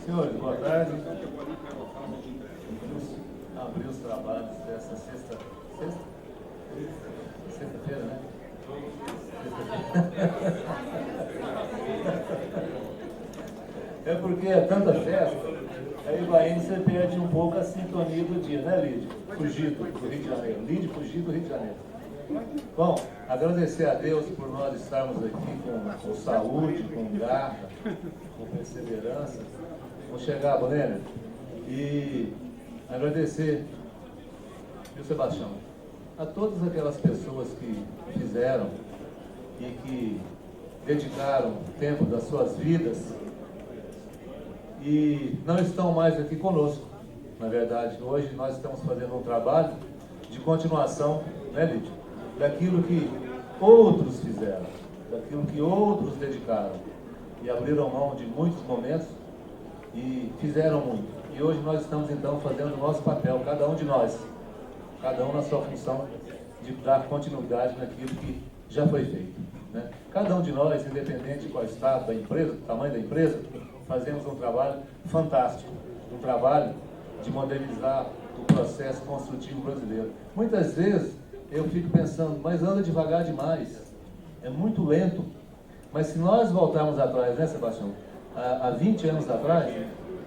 Senhores, boa tarde. Abrir os trabalhos dessa sexta-feira, né? É porque é tanta festa, aí vai indo, você perde um pouco a sintonia do dia, né, Lídio? Fugido do Rio de Janeiro. Lídio fugido do Rio de Janeiro. Bom, agradecer a Deus por nós estarmos aqui com saúde, com garra, com perseverança. Vamos chegar, Bonner? E agradecer, viu, Sebastião, a todas aquelas pessoas que fizeram e que dedicaram tempo das suas vidas e não estão mais aqui conosco. Na verdade, hoje nós estamos fazendo um trabalho de continuação, né, Lídio? Daquilo que outros fizeram, daquilo que outros dedicaram e abriram mão de muitos momentos e fizeram muito. E hoje nós estamos então fazendo o nosso papel, cada um de nós, cada um na sua função de dar continuidade naquilo que já foi feito, né? Cada um de nós, independente de qual estado da empresa, do tamanho da empresa, fazemos um trabalho fantástico, um trabalho de modernizar o processo construtivo brasileiro. Muitas vezes eu fico pensando, mas anda devagar demais, é muito lento. Mas se nós voltarmos atrás, né, Sebastião? Há 20 anos atrás,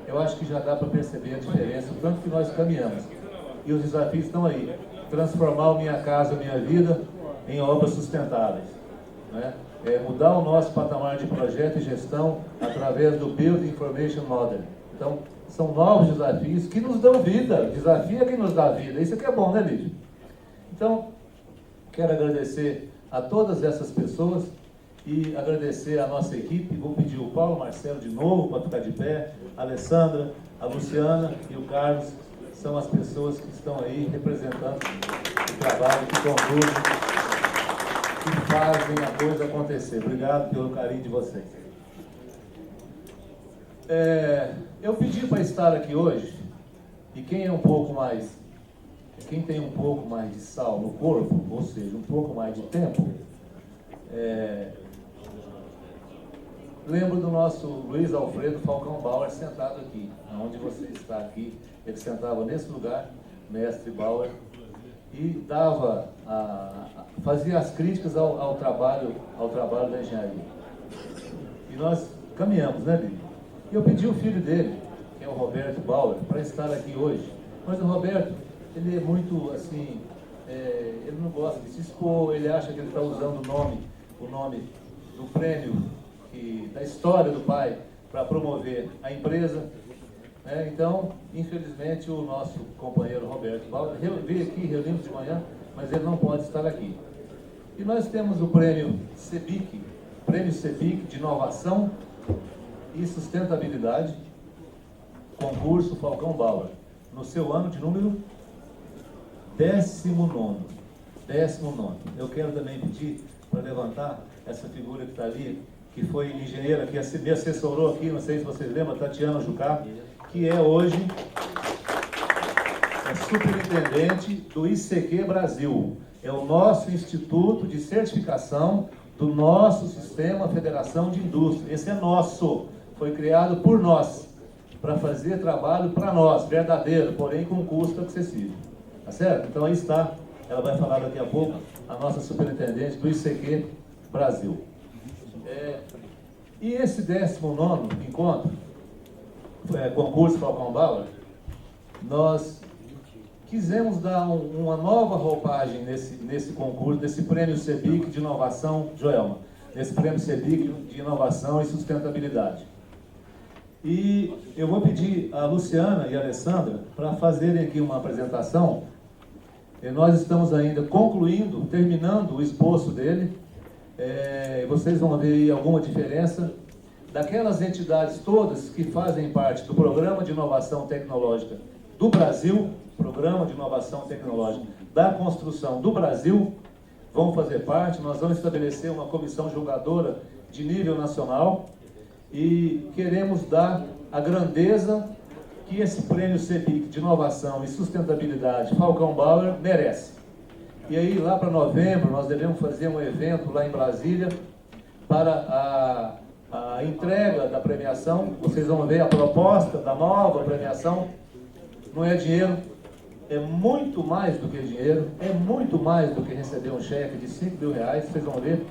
eu acho que já dá para perceber a diferença, o tanto que nós caminhamos. E os desafios estão aí. Transformar a minha casa, a minha vida, em obras sustentáveis, né? Mudar o nosso patamar de projeto e gestão através do Build Information Model. Então, são novos desafios que nos dão vida. Desafio é quem nos dá vida. Isso aqui é bom, né, Lídio? Então, quero agradecer a todas essas pessoas e agradecer a nossa equipe. Vou pedir o Paulo Marcelo de novo para ficar de pé, a Alessandra, a Luciana e o Carlos são as pessoas que estão aí representando o trabalho, que conduzem, que fazem a coisa acontecer. Obrigado pelo carinho de vocês. Eu pedi para estar aqui hoje, e quem tem um pouco mais de sal no corpo, ou seja, um pouco mais de tempo, lembro do nosso Luiz Alfredo Falcão Bauer sentado aqui, onde você está aqui. Ele sentava nesse lugar, mestre Bauer, e fazia as críticas ao trabalho da engenharia. E nós caminhamos, né, Bíblia? E eu pedi o filho dele, que é o Roberto Bauer, para estar aqui hoje. Mas o Roberto, ele é muito assim, ele não gosta de se expor, ele acha que ele está usando o nome do prêmio da história do pai para promover a empresa, né? Então, infelizmente, o nosso companheiro Roberto Bauer veio aqui, reunimos de manhã, mas ele não pode estar aqui. E nós temos o prêmio CEBIC de Inovação e Sustentabilidade, concurso Falcão Bauer, no seu ano de número 19º. Eu quero também pedir para levantar essa figura que está ali, que foi engenheira, que me assessorou aqui, não sei se vocês lembram, Tatiana Jucá, que é hoje superintendente do ICQ Brasil. É o nosso Instituto de Certificação do nosso Sistema Federação de Indústria. Esse é nosso, foi criado por nós, para fazer trabalho para nós, verdadeiro, porém com custo acessível. Tá certo? Então aí está, ela vai falar daqui a pouco, a nossa superintendente do ICQ Brasil. E esse 19º encontro, concurso Falcão Bauer, nós quisemos dar uma nova roupagem nesse concurso, nesse prêmio CEBIC de inovação, Joelma, nesse prêmio CEBIC de inovação e sustentabilidade. E eu vou pedir a Luciana e a Alessandra para fazerem aqui uma apresentação. Nós estamos ainda terminando o esboço dele. Vocês vão ver aí alguma diferença daquelas entidades todas que fazem parte do Programa de Inovação Tecnológica do Brasil, Programa de Inovação Tecnológica da Construção do Brasil, vão fazer parte. Nós vamos estabelecer uma comissão julgadora de nível nacional e queremos dar a grandeza que esse prêmio CEBIC de Inovação e Sustentabilidade Falcão Bauer merece. E aí, lá para novembro, nós devemos fazer um evento lá em Brasília para a entrega da premiação, vocês vão ver a proposta da nova premiação. Não é dinheiro, é muito mais do que dinheiro, é muito mais do que receber um cheque de 5 mil reais, vocês vão ver.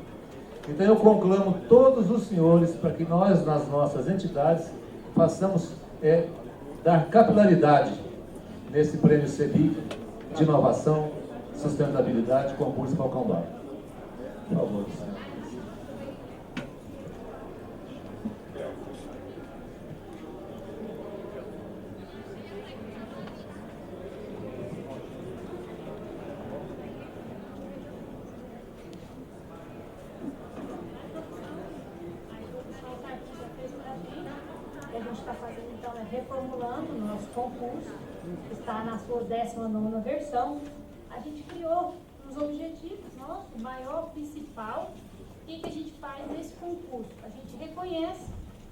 Então eu conclamo todos os senhores para que nós, nas nossas entidades, façamos dar capilaridade nesse prêmio CEBIC de inovação, sustentabilidade, concurso Falcão Bar. Por favor, senhor. Reformulando o nosso concurso, que está na sua 19ª versão. A gente criou uns objetivos nossos, o maior, principal. O que a gente faz nesse concurso? A gente reconhece,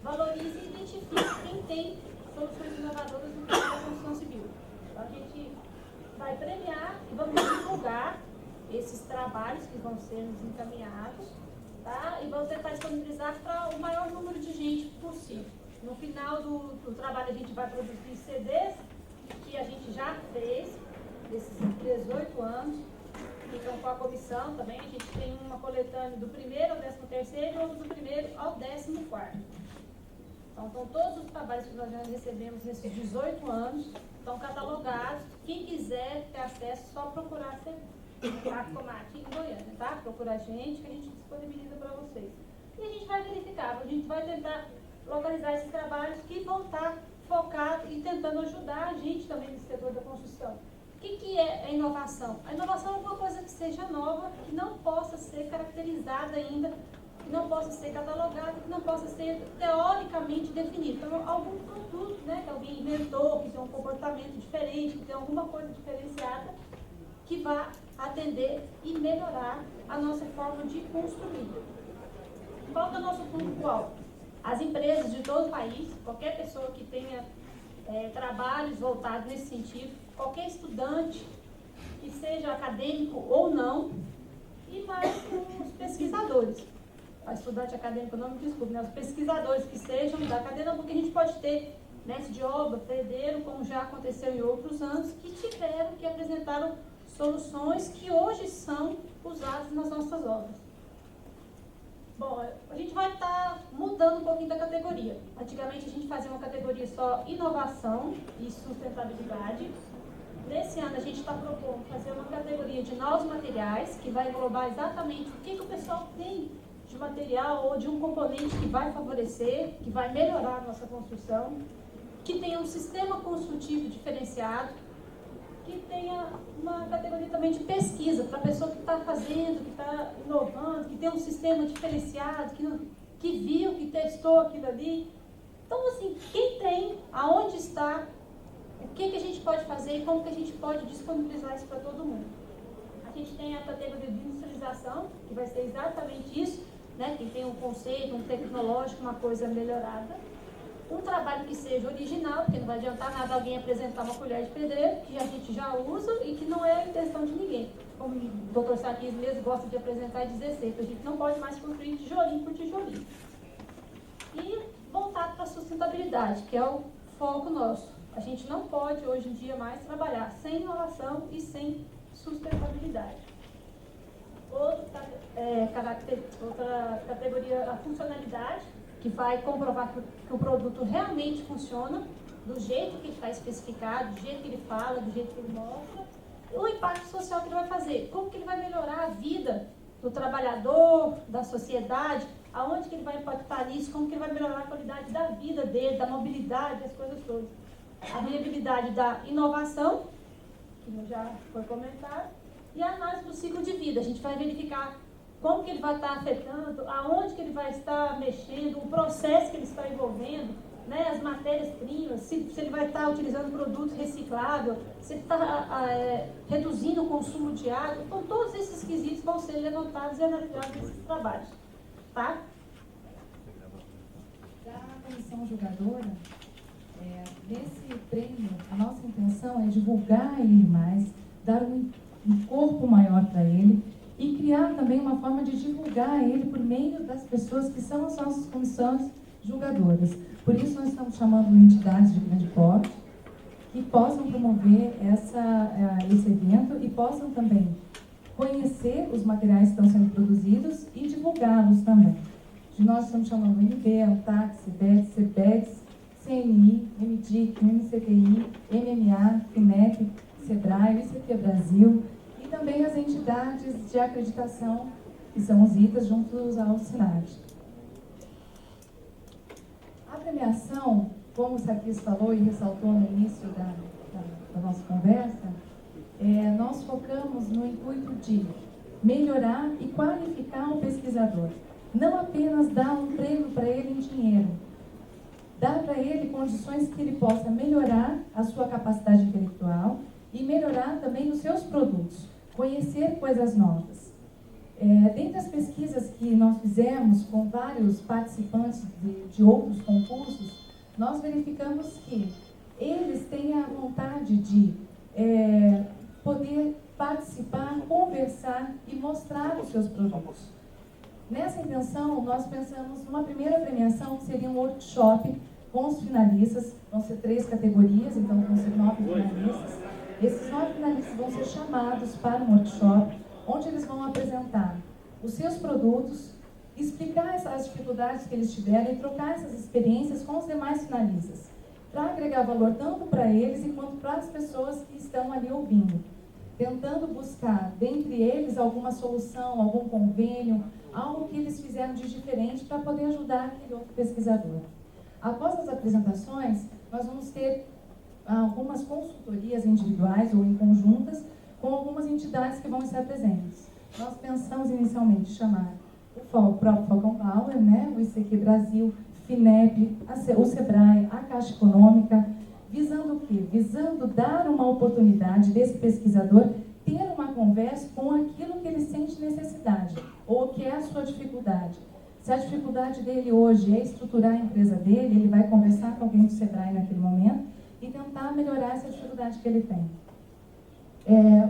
valoriza e identifica quem tem soluções inovadoras no campo da construção civil. Então, a gente vai premiar e vamos divulgar esses trabalhos que vão ser nos encaminhados, tá? E vamos tentar disponibilizar para o maior número de gente possível. No final do trabalho, a gente vai produzir CDs, que a gente já fez, desses 18 anos, então com a comissão também. A gente tem uma coletânea do 1º ao 13º e outra do 1º ao 14º. Então, todos os trabalhos que nós já recebemos nesses 18 anos estão catalogados. Quem quiser ter acesso, é só procurar a Comate em Goiânia, tá? Procura a gente, que a gente disponibiliza para vocês. E a gente vai verificar, a gente vai tentar localizar esses trabalhos que vão estar focados e tentando ajudar a gente também no setor da construção. O que é a inovação? A inovação é alguma coisa que seja nova, que não possa ser caracterizada ainda, que não possa ser catalogada, que não possa ser teoricamente definida. Então, algum produto, né, que alguém inventou, que tem um comportamento diferente, que tem alguma coisa diferenciada, que vá atender e melhorar a nossa forma de construir. Qual é o nosso público-alvo? As empresas de todo o país, qualquer pessoa que tenha trabalhos voltados nesse sentido, qualquer estudante que seja acadêmico ou não, e mais os pesquisadores. O estudante acadêmico não me desculpe, né? Os pesquisadores que sejam da cadeia, porque a gente pode ter mestre de obra, pedreiro, como já aconteceu em outros anos, que tiveram, que apresentaram soluções que hoje são usadas nas nossas obras. Bom, a gente vai estar mudando um pouquinho da categoria. Antigamente a gente fazia uma categoria só inovação e sustentabilidade. Nesse ano a gente está propondo fazer uma categoria de novos materiais, que vai englobar exatamente o que o pessoal tem de material ou de um componente que vai favorecer, que vai melhorar a nossa construção, que tenha um sistema construtivo diferenciado, que tenha uma categoria também de pesquisa, para a pessoa que está fazendo, que está inovando, que tem um sistema diferenciado, que viu, que testou aquilo ali. Então, assim, quem tem, aonde está, o que a gente pode fazer e como que a gente pode disponibilizar isso para todo mundo. A gente tem a categoria de industrialização, que vai ser exatamente isso, né? Quem tem um conceito, um tecnológico, uma coisa melhorada. Um trabalho que seja original, porque não vai adiantar nada alguém apresentar uma colher de pedreiro, que a gente já usa e que não é a intenção de ninguém. Como o Dr. Sarkis mesmo gosta de apresentar e dizer sempre, a gente não pode mais construir tijolinho por tijolinho. E voltado para a sustentabilidade, que é o foco nosso. A gente não pode, hoje em dia, mais trabalhar sem inovação e sem sustentabilidade. Outra categoria, a funcionalidade, que vai comprovar que o produto realmente funciona, do jeito que está especificado, do jeito que ele fala, do jeito que ele mostra, e o impacto social que ele vai fazer, como que ele vai melhorar a vida do trabalhador, da sociedade, aonde que ele vai impactar nisso, como que ele vai melhorar a qualidade da vida dele, da mobilidade, as coisas todas. A viabilidade da inovação, que já foi comentado, e a análise do ciclo de vida. A gente vai verificar como que ele vai estar afetando, aonde que ele vai estar mexendo, o processo que ele está envolvendo, né, as matérias-primas, se ele vai estar utilizando produto reciclável, se ele está reduzindo o consumo de água. Então, todos esses quesitos vão ser levantados e analisados nesses trabalhos. Tá? Da comissão julgadora, nesse prêmio, a nossa intenção é divulgar ele mais, dar um corpo maior para ele e criar criar também uma forma de divulgar ele por meio das pessoas que são as nossas comissões julgadoras. Por isso nós estamos chamando entidades de grande porte que possam promover esse evento e possam também conhecer os materiais que estão sendo produzidos e divulgá-los também. Nós estamos chamando o INB, ANTAC, CIBET, CEPEDS, CNI, MDIC, MCTI, MMA, FINEP, SEBRAE, ICT Brasil e também as entidades de acreditação, que são os ITAs, juntos ao SINAD. A premiação, como o Sarkis falou e ressaltou no início da nossa conversa, nós focamos no intuito de melhorar e qualificar o pesquisador. Não apenas dar um prêmio para ele em dinheiro, dar para ele condições que ele possa melhorar a sua capacidade intelectual e melhorar também os seus produtos, conhecer coisas novas. Dentre as pesquisas que nós fizemos com vários participantes de outros concursos, nós verificamos que eles têm a vontade de poder participar, conversar e mostrar os seus produtos. Nessa intenção, nós pensamos numa primeira premiação, que seria um workshop com os finalistas. Vão ser 3 categorias, então vão ser 9 finalistas. Esses 9 finalistas vão ser chamados para um workshop, onde eles vão apresentar os seus produtos, explicar as dificuldades que eles tiveram e trocar essas experiências com os demais finalistas, para agregar valor tanto para eles quanto para as pessoas que estão ali ouvindo, tentando buscar, dentre eles, alguma solução, algum convênio, algo que eles fizeram de diferente para poder ajudar aquele outro pesquisador. Após as apresentações, nós vamos ter algumas consultorias individuais ou em conjuntas com algumas entidades que vão estar presentes. Nós pensamos inicialmente chamar o próprio Falcão Bauer, né, o ICQ Brasil, FINEP, o SEBRAE, a Caixa Econômica, visando o quê? Visando dar uma oportunidade desse pesquisador ter uma conversa com aquilo que ele sente necessidade, ou que é a sua dificuldade. Se a dificuldade dele hoje é estruturar a empresa dele, ele vai conversar com alguém do SEBRAE naquele momento e tentar melhorar essa dificuldade que ele tem.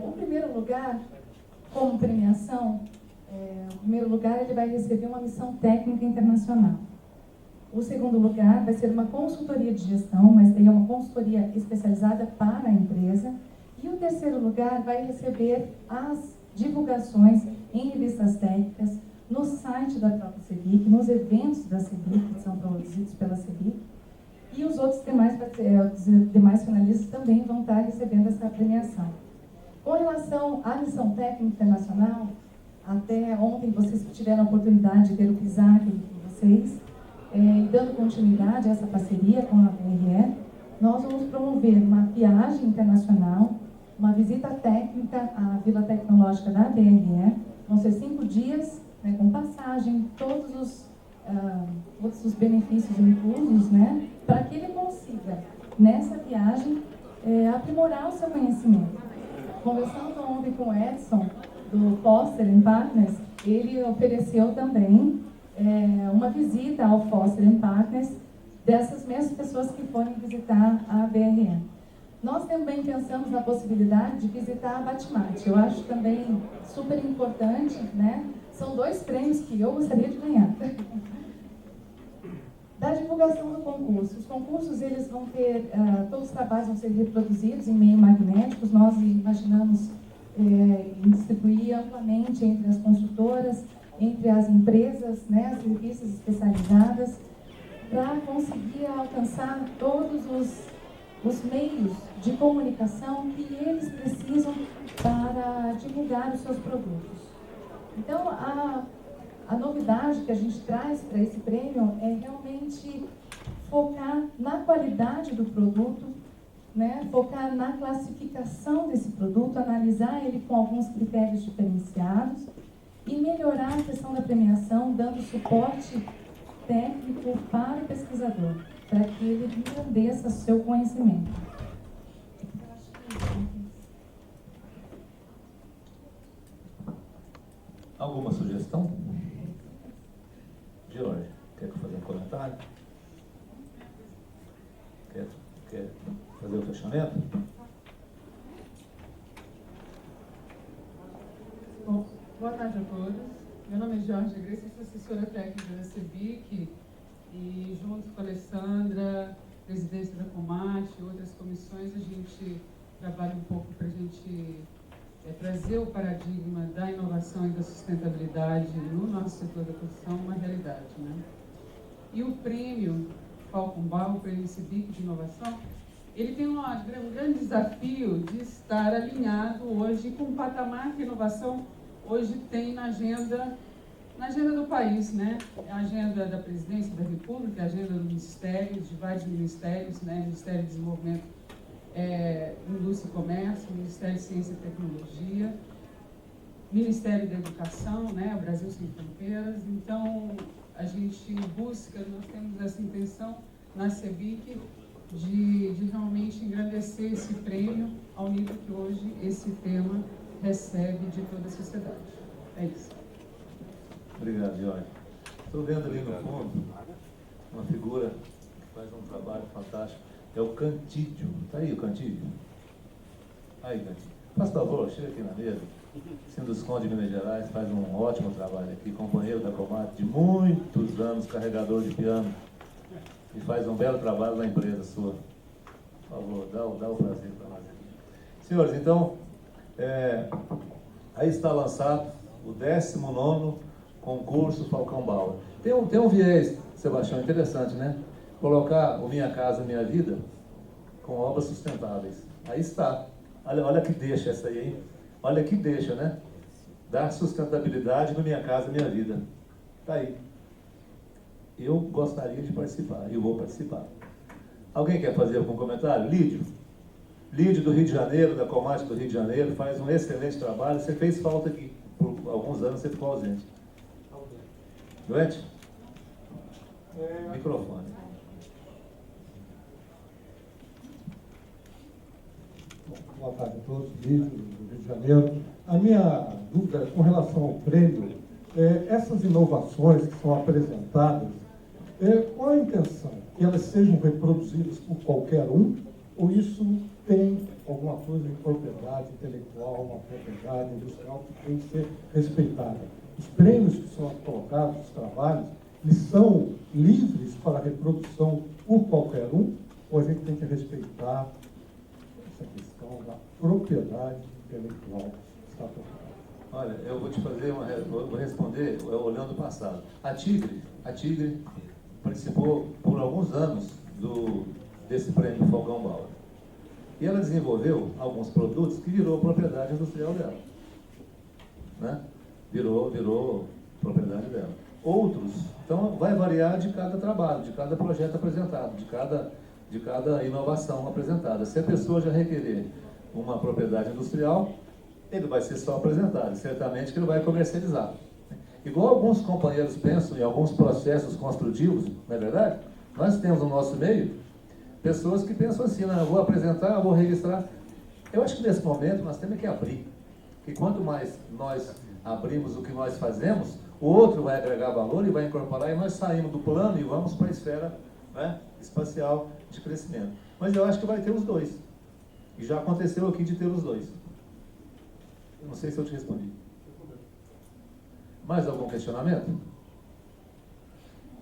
O primeiro lugar, como premiação, o primeiro lugar ele vai receber uma missão técnica internacional. O segundo lugar vai ser uma consultoria de gestão, mas daí é uma consultoria especializada para a empresa. E o terceiro lugar vai receber as divulgações em revistas técnicas, no site da própria CEBIC, nos eventos da CEBIC, que são produzidos pela CEBIC. E os outros demais finalistas também vão estar recebendo essa premiação. Com relação à missão técnica internacional, até ontem vocês tiveram a oportunidade de ver o PISAC com vocês, dando continuidade a essa parceria com a BRE, nós vamos promover uma viagem internacional, uma visita técnica à Vila Tecnológica da BRE. Vão ser 5 dias, né, com passagem, todos os benefícios inclusos, né, para que ele consiga, nessa viagem, aprimorar o seu conhecimento. Conversando ontem com o Edson, do Foster Partners, ele ofereceu também uma visita ao Foster Partners dessas mesmas pessoas que forem visitar a BRE. Nós também pensamos na possibilidade de visitar a Batmate. Eu acho também super importante, né? São 2 prêmios que eu gostaria de ganhar. Da divulgação do concurso. Os concursos, eles vão ter, todos os trabalhos vão ser reproduzidos em meio magnéticos. Nós imaginamos distribuir amplamente entre as consultoras, entre as empresas, né, as revistas especializadas, para conseguir alcançar todos os meios de comunicação que eles precisam para divulgar os seus produtos. Então, a novidade que a gente traz para esse prêmio é realmente focar na qualidade do produto, né, focar na classificação desse produto, analisar ele com alguns critérios diferenciados e melhorar a questão da premiação, dando suporte técnico para o pesquisador, para que ele engrandeça seu conhecimento. Alguma sugestão? Jorge, quer fazer um comentário? Quer fazer o fechamento? Bom, Boa tarde a todos. Meu nome é Jorge Grace, sou assessora técnica da CEBIC e junto com a Alessandra, presidente da Comate e outras comissões, a gente trabalha um pouco para a gente trazer o paradigma da inovação e da sustentabilidade no nosso setor da construção uma realidade, né? E o prêmio Falcon Bauer, o prêmio CEBIC de inovação, ele tem um grande desafio de estar alinhado hoje com o patamar que a inovação hoje tem na agenda do país, né? A agenda da Presidência da República, a agenda do Ministério, de vários ministérios, né? Ministério de Desenvolvimento, Indústria e Comércio, Ministério de Ciência e Tecnologia, Ministério da Educação, né? O Brasil Sem Fronteiras. Então, a gente busca, nós temos essa intenção na CEBIC de realmente engrandecer esse prêmio ao nível que hoje esse tema recebe de toda a sociedade. É isso. Obrigado, Jorge. Estou vendo ali no fundo uma figura que faz um trabalho fantástico. É o Cantídio. Está aí o Cantídio? Aí, Cantídio. Faz favor, chega aqui na mesa. Sinduscon de Minas Gerais faz um ótimo trabalho aqui, companheiro da Comate de muitos anos, carregador de piano, e faz um belo trabalho na empresa sua. Por favor, dá o prazer para nós aqui. Senhores, então, aí está lançado o 19º concurso Falcão Bauer. Tem um viés, Sebastião, interessante, né? Colocar o Minha Casa Minha Vida com obras sustentáveis. Aí está. Olha que deixa essa aí, hein? Olha que deixa, né? Dar sustentabilidade no Minha Casa Minha Vida. Está aí. Eu gostaria de participar, eu vou participar. Alguém quer fazer algum comentário? Lídio? Lídio do Rio de Janeiro, da Comate do Rio de Janeiro, faz um excelente trabalho. Você fez falta aqui. Por alguns anos você ficou ausente. Doente? Microfone. Boa tarde a todos, Lídio, do Rio de Janeiro. A minha dúvida é com relação ao prêmio, essas inovações que são apresentadas, qual a intenção? Que elas sejam reproduzidas por qualquer um, ou isso tem alguma coisa de propriedade intelectual, uma propriedade industrial que tem que ser respeitada? Os prêmios que são colocados, os trabalhos, eles são livres para reprodução por qualquer um, ou a gente tem que respeitar essa questão da propriedade intelectual que está por trás? Olha, eu vou te fazer vou responder olhando o passado. A Tigre participou por alguns anos desse prêmio Falcão Bauer. E ela desenvolveu alguns produtos que virou propriedade industrial dela. Né? Virou propriedade dela. Outros, então vai variar de cada trabalho, de cada projeto apresentado, de cada inovação apresentada. Se a pessoa já requerer uma propriedade industrial, ele vai ser só apresentado, certamente que ele vai comercializar. Igual alguns companheiros pensam em alguns processos construtivos, não é verdade? Nós temos no nosso meio pessoas que pensam assim, não, eu vou apresentar, eu vou registrar. Eu acho que nesse momento nós temos que abrir, porque quanto mais nós abrimos o que nós fazemos, o outro vai agregar valor e vai incorporar, e nós saímos do plano e vamos para a esfera, né, espacial de crescimento. Mas eu acho que vai ter os dois. E já aconteceu aqui de ter os dois. Eu não sei se eu te respondi. Mais algum questionamento?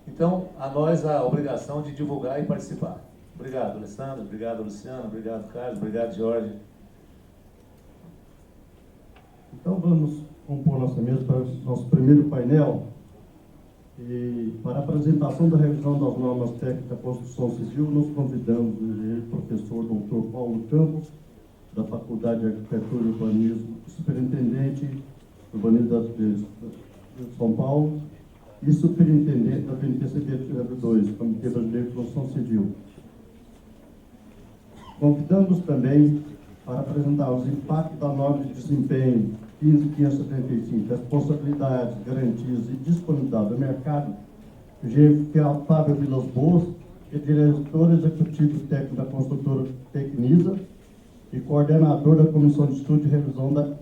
Então, a nós a obrigação de divulgar e participar. Obrigado, Alessandro. Obrigado, Luciano. Obrigado, Carlos. Obrigado, Jorge. Então, vamos compor nossa mesa para o nosso primeiro painel. E para a apresentação da revisão das normas técnicas da construção civil, nós convidamos o engenheiro professor Dr. Paulo Campos, da Faculdade de Arquitetura e Urbanismo, superintendente do urbanismo de São Paulo e superintendente da PNPCB 2, Comitê Brasileiro de Construção Civil. Convidamos também para apresentar os impactos da norma de desempenho 15.575, responsabilidades, garantias e disponibilidade do mercado, o engenheiro Fábio Vilas Boas, que é diretor executivo técnico da construtora Tecnisa e coordenador da Comissão de Estudo e Revisão da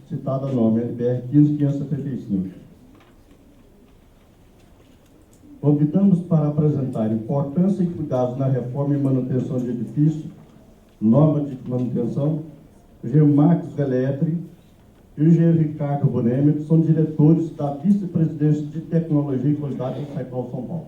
citada norma, NBR 15.575. Convidamos para apresentar importância e cuidados na reforma e manutenção de edifícios, norma de manutenção, o engenheiro Marcos Veletri, e o engenheiro Ricardo Bonemi, que são diretores da Vice-Presidência de Tecnologia e Qualidade do Secol São Paulo.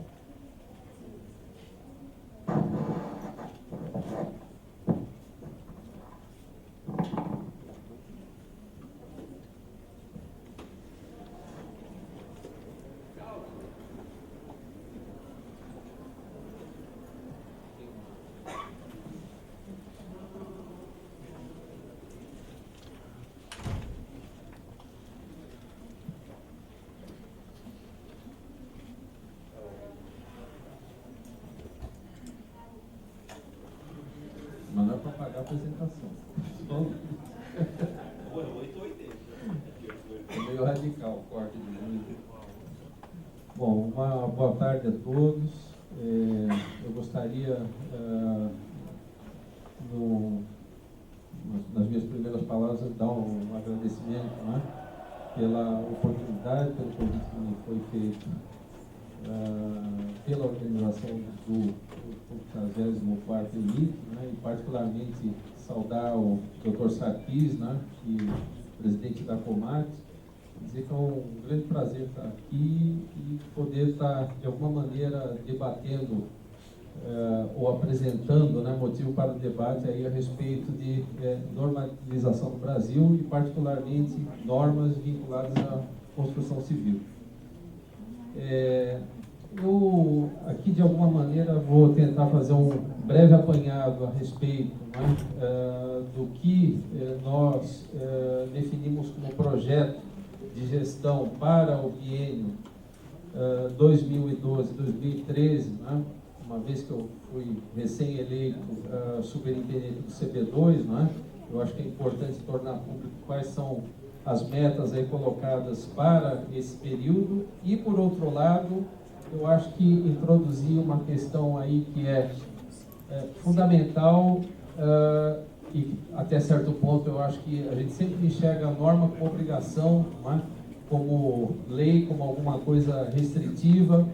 Mas não é para pagar a apresentação. É meio radical o corte de vídeo. Bom, uma boa tarde a todos. Eu gostaria, nas minhas primeiras palavras, dar um agradecimento, né, pela oportunidade, pelo convite que me foi feito pela organização do 54º ELIT, né, e particularmente saudar o Dr. Sarkis, né, que é presidente da Comat, dizer que é um grande prazer estar aqui e poder estar, de alguma maneira, debatendo ou apresentando, né, motivo para o debate aí a respeito de normalização do Brasil e, particularmente, normas vinculadas à construção civil. Eu aqui, de alguma maneira, vou tentar fazer um breve apanhado a respeito, né, do que nós definimos como projeto de gestão para o biênio 2012-2013, né, uma vez que eu fui recém-eleito superintendente do CB2, né, eu acho que é importante tornar público quais são as metas aí colocadas para esse período e, por outro lado, eu acho que introduzir uma questão aí que é fundamental e até certo ponto eu acho que a gente sempre enxerga a norma como obrigação, né, como lei, como alguma coisa restritiva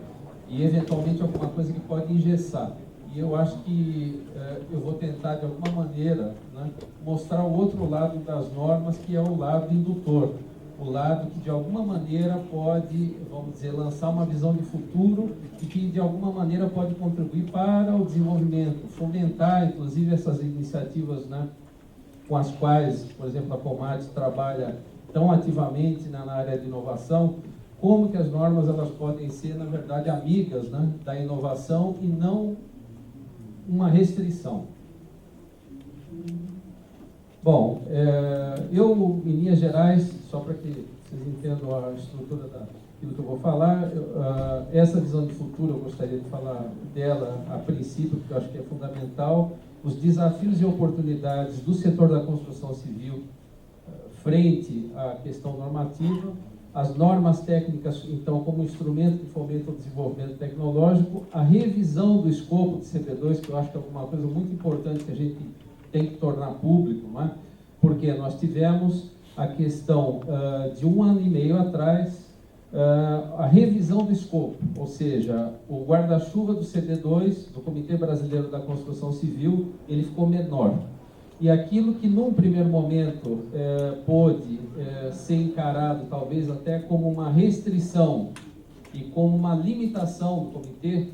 e eventualmente alguma coisa que pode engessar. E eu acho que eu vou tentar de alguma maneira, né, mostrar o outro lado das normas, que é o lado indutor, o lado que de alguma maneira pode, vamos dizer, lançar uma visão de futuro e que de alguma maneira pode contribuir para o desenvolvimento, fomentar inclusive essas iniciativas, né, com as quais, por exemplo, a Comat trabalha tão ativamente, né, na área de inovação, como que as normas elas podem ser, na verdade, amigas, né, da inovação e não uma restrição. Bom, eu, em linhas gerais, só para que vocês entendam a estrutura daquilo que eu vou falar, essa visão de futuro eu gostaria de falar dela a princípio, porque eu acho que é fundamental, os desafios e oportunidades do setor da construção civil frente à questão normativa, as normas técnicas, então, como instrumento que fomenta o desenvolvimento tecnológico, a revisão do escopo de CB2, que eu acho que é uma coisa muito importante que a gente tem que tornar público, não é? Porque nós tivemos a questão de 1 ano e meio atrás, a revisão do escopo, ou seja, o guarda-chuva do CB2, do Comitê Brasileiro da Construção Civil, ele ficou menor. E aquilo que num primeiro momento pôde ser encarado talvez até como uma restrição e como uma limitação do comitê,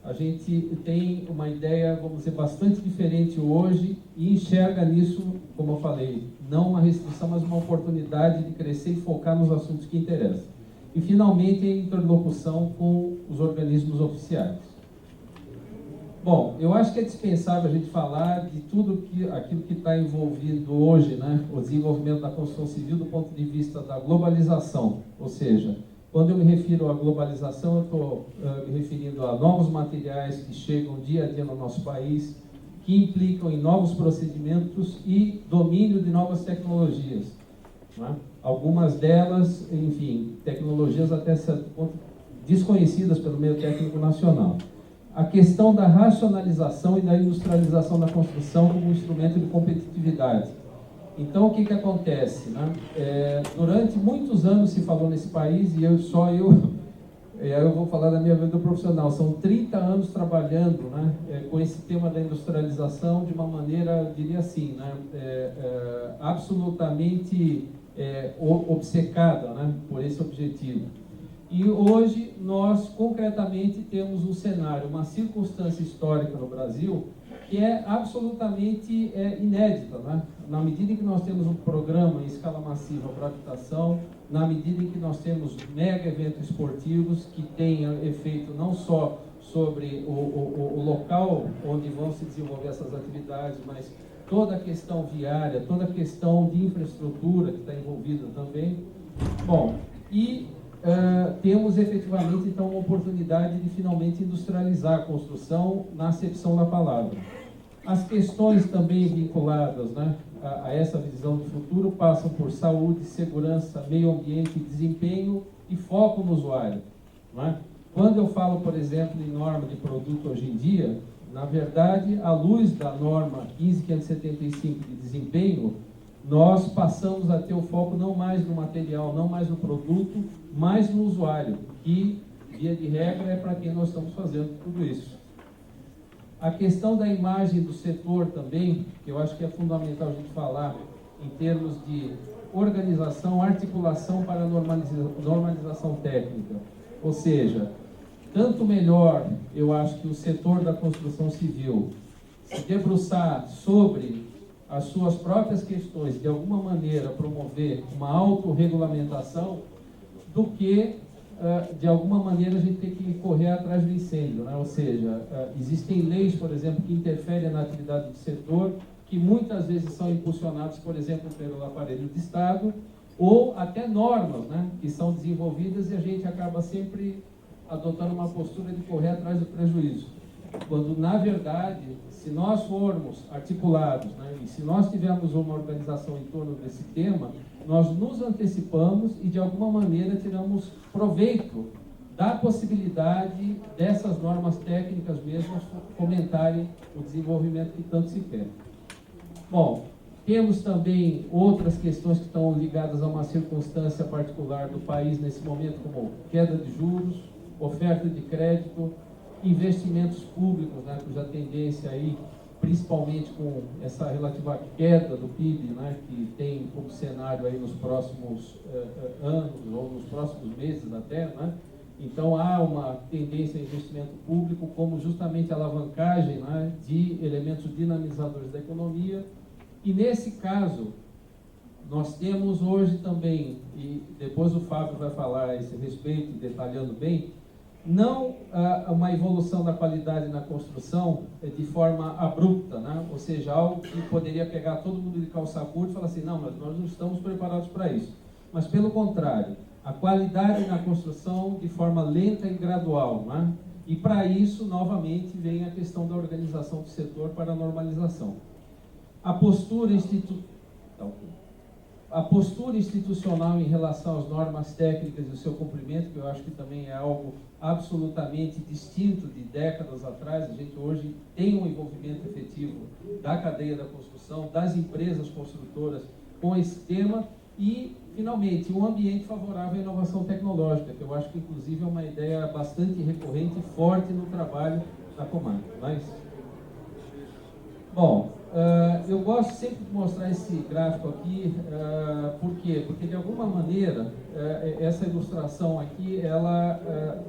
a gente tem uma ideia, vamos dizer, bastante diferente hoje e enxerga nisso, como eu falei, não uma restrição, mas uma oportunidade de crescer e focar nos assuntos que interessam. E, finalmente, a interlocução com os organismos oficiais. Bom, eu acho que é dispensável a gente falar de aquilo que está envolvido hoje, né, o desenvolvimento da construção civil do ponto de vista da globalização, ou seja, quando eu me refiro à globalização, eu estou me referindo a novos materiais que chegam dia a dia no nosso país, que implicam em novos procedimentos e domínio de novas tecnologias, né? Algumas delas, enfim, tecnologias até certo ponto desconhecidas pelo meio técnico nacional. A questão da racionalização e da industrialização da construção como instrumento de competitividade. Então, o que acontece, né? Durante muitos anos se falou nesse país, e eu vou falar da minha vida profissional, são 30 anos trabalhando, né, com esse tema da industrialização de uma maneira, eu diria assim, né, absolutamente obcecada, né, por esse objetivo. E hoje nós concretamente temos um cenário, uma circunstância histórica no Brasil que é absolutamente inédita, né? Na medida em que nós temos um programa em escala massiva para habitação, na medida em que nós temos mega eventos esportivos que têm efeito não só sobre o local onde vão se desenvolver essas atividades, mas toda a questão viária, toda a questão de infraestrutura que está envolvida também. Bom, e temos efetivamente então uma oportunidade de finalmente industrializar a construção na acepção da palavra. As questões também vinculadas, né, a essa visão de futuro passam por saúde, segurança, meio ambiente, desempenho e foco no usuário, né? Quando eu falo, por exemplo, em norma de produto hoje em dia, na verdade, à luz da norma 15575 de desempenho, nós passamos a ter o foco não mais no material, não mais no produto, mas no usuário, que, via de regra, é para quem nós estamos fazendo tudo isso. A questão da imagem do setor também, que eu acho que é fundamental a gente falar em termos de organização, articulação para a normalização técnica. Ou seja, tanto melhor, eu acho que o setor da construção civil se debruçar sobre as suas próprias questões, de alguma maneira promover uma autorregulamentação, do que, de alguma maneira, a gente tem que correr atrás do incêndio, né? Ou seja, existem leis, por exemplo, que interferem na atividade do setor, que muitas vezes são impulsionadas, por exemplo, pelo aparelho de Estado, ou até normas, né, que são desenvolvidas e a gente acaba sempre adotando uma postura de correr atrás do prejuízo. Quando, na verdade, se nós formos articulados, né, e se nós tivermos uma organização em torno desse tema, nós nos antecipamos e, de alguma maneira, tiramos proveito da possibilidade dessas normas técnicas mesmo fomentarem o desenvolvimento que tanto se quer. Bom, temos também outras questões que estão ligadas a uma circunstância particular do país nesse momento, como queda de juros, oferta de crédito, investimentos públicos, né, cuja tendência aí, principalmente com essa relativa queda do PIB, né, que tem como cenário aí nos próximos anos ou nos próximos meses até, né? Então há uma tendência a investimento público como justamente alavancagem, né, de elementos dinamizadores da economia. E nesse caso, nós temos hoje também, e depois o Fábio vai falar a esse respeito, detalhando bem, não uma evolução da qualidade na construção de forma abrupta, né? Ou seja, algo que poderia pegar todo mundo de calça curta e falar assim, não, mas nós não estamos preparados para isso. Mas pelo contrário, a qualidade na construção de forma lenta e gradual, né? E para isso, novamente, vem a questão da organização do setor para a normalização. A postura institucional em relação às normas técnicas e o seu cumprimento, que eu acho que também é algo absolutamente distinto de décadas atrás. A gente hoje tem um envolvimento efetivo da cadeia da construção, das empresas construtoras com esse tema e, finalmente, um ambiente favorável à inovação tecnológica, que eu acho que, inclusive, é uma ideia bastante recorrente e forte no trabalho da Comarch. Bom, eu gosto sempre de mostrar esse gráfico aqui, por quê? Porque, de alguma maneira, essa ilustração aqui, ela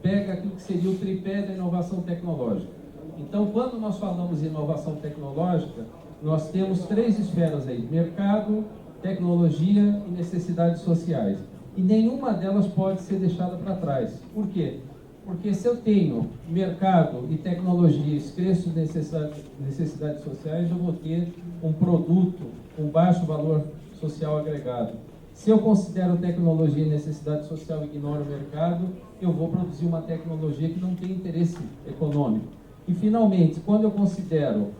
pega aquilo que seria o tripé da inovação tecnológica. Então, quando nós falamos em inovação tecnológica, nós temos três esferas aí: mercado, tecnologia e necessidades sociais. E nenhuma delas pode ser deixada para trás. Por quê? Porque se eu tenho mercado e tecnologia, cresço necessidades sociais, eu vou ter um produto com baixo valor social agregado. Se eu considero tecnologia e necessidade social e ignoro o mercado, eu vou produzir uma tecnologia que não tem interesse econômico. E, finalmente, quando eu considero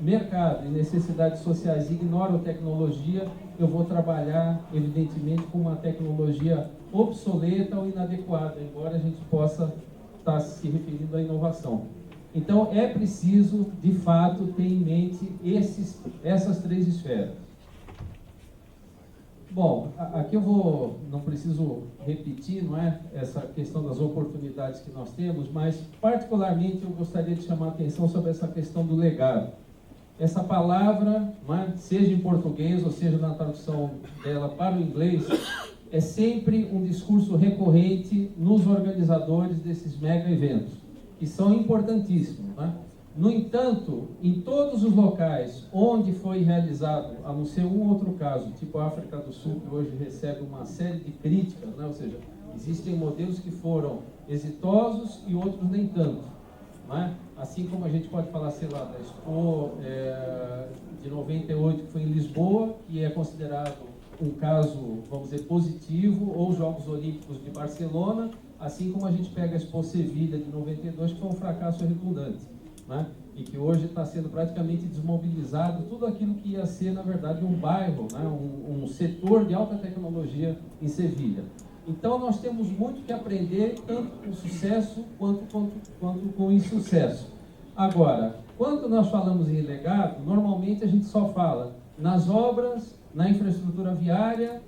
mercado e necessidades sociais e ignoro a tecnologia, eu vou trabalhar, evidentemente, com uma tecnologia obsoleta ou inadequada, embora a gente possa estar se referindo à inovação. Então, é preciso, de fato, ter em mente essas três esferas. Bom, aqui eu não preciso repetir, não é, essa questão das oportunidades que nós temos, mas, particularmente, eu gostaria de chamar a atenção sobre essa questão do legado. essa palavra, né, seja em português ou seja na tradução dela para o inglês, é sempre um discurso recorrente nos organizadores desses mega eventos, que são importantíssimos, né? No entanto, em todos os locais onde foi realizado, a não ser um outro caso, tipo a África do Sul, que hoje recebe uma série de críticas, né? Ou seja, existem modelos que foram exitosos e outros nem tanto, né? Assim como a gente pode falar, sei lá, da Expo de 98, que foi em Lisboa, que é considerado um caso, vamos dizer, positivo, ou os Jogos Olímpicos de Barcelona, assim como a gente pega a Expo Sevilha de 92, que foi um fracasso redundante, né? E que hoje está sendo praticamente desmobilizado tudo aquilo que ia ser, na verdade, um bairro, né? um setor de alta tecnologia em Sevilha. Então, nós temos muito que aprender, tanto com sucesso quanto com insucesso. Agora, quando nós falamos em legado, normalmente a gente só fala nas obras, na infraestrutura viária,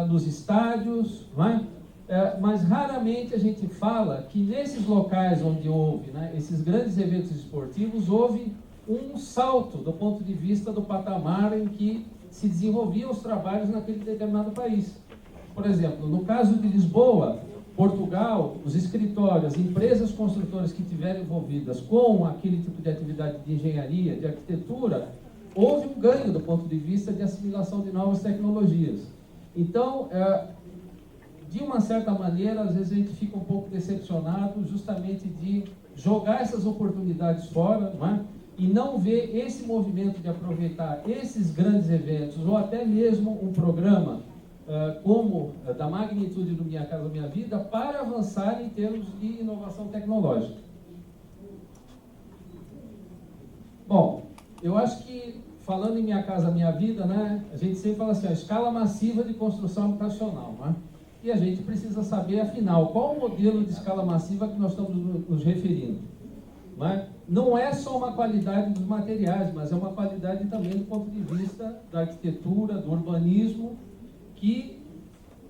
nos estádios, né? Mas raramente a gente fala que nesses locais onde houve, né, esses grandes eventos esportivos, houve um salto do ponto de vista do patamar em que se desenvolviam os trabalhos naquele determinado país. Por exemplo, no caso de Lisboa, Portugal, os escritórios, empresas construtoras que estiveram envolvidas com aquele tipo de atividade de engenharia, de arquitetura, houve um ganho do ponto de vista de assimilação de novas tecnologias. Então, de uma certa maneira, às vezes a gente fica um pouco decepcionado justamente de jogar essas oportunidades fora, não é? E não ver esse movimento de aproveitar esses grandes eventos, ou até mesmo um programa como da magnitude do Minha Casa Minha Vida, para avançar em termos de inovação tecnológica. Bom, eu acho que, falando em Minha Casa Minha Vida, né, a gente sempre fala assim, a escala massiva de construção habitacional, né? E a gente precisa saber, afinal, qual o modelo de escala massiva que nós estamos nos referindo. Né? Não é só uma qualidade dos materiais, mas é uma qualidade também do ponto de vista da arquitetura, do urbanismo, que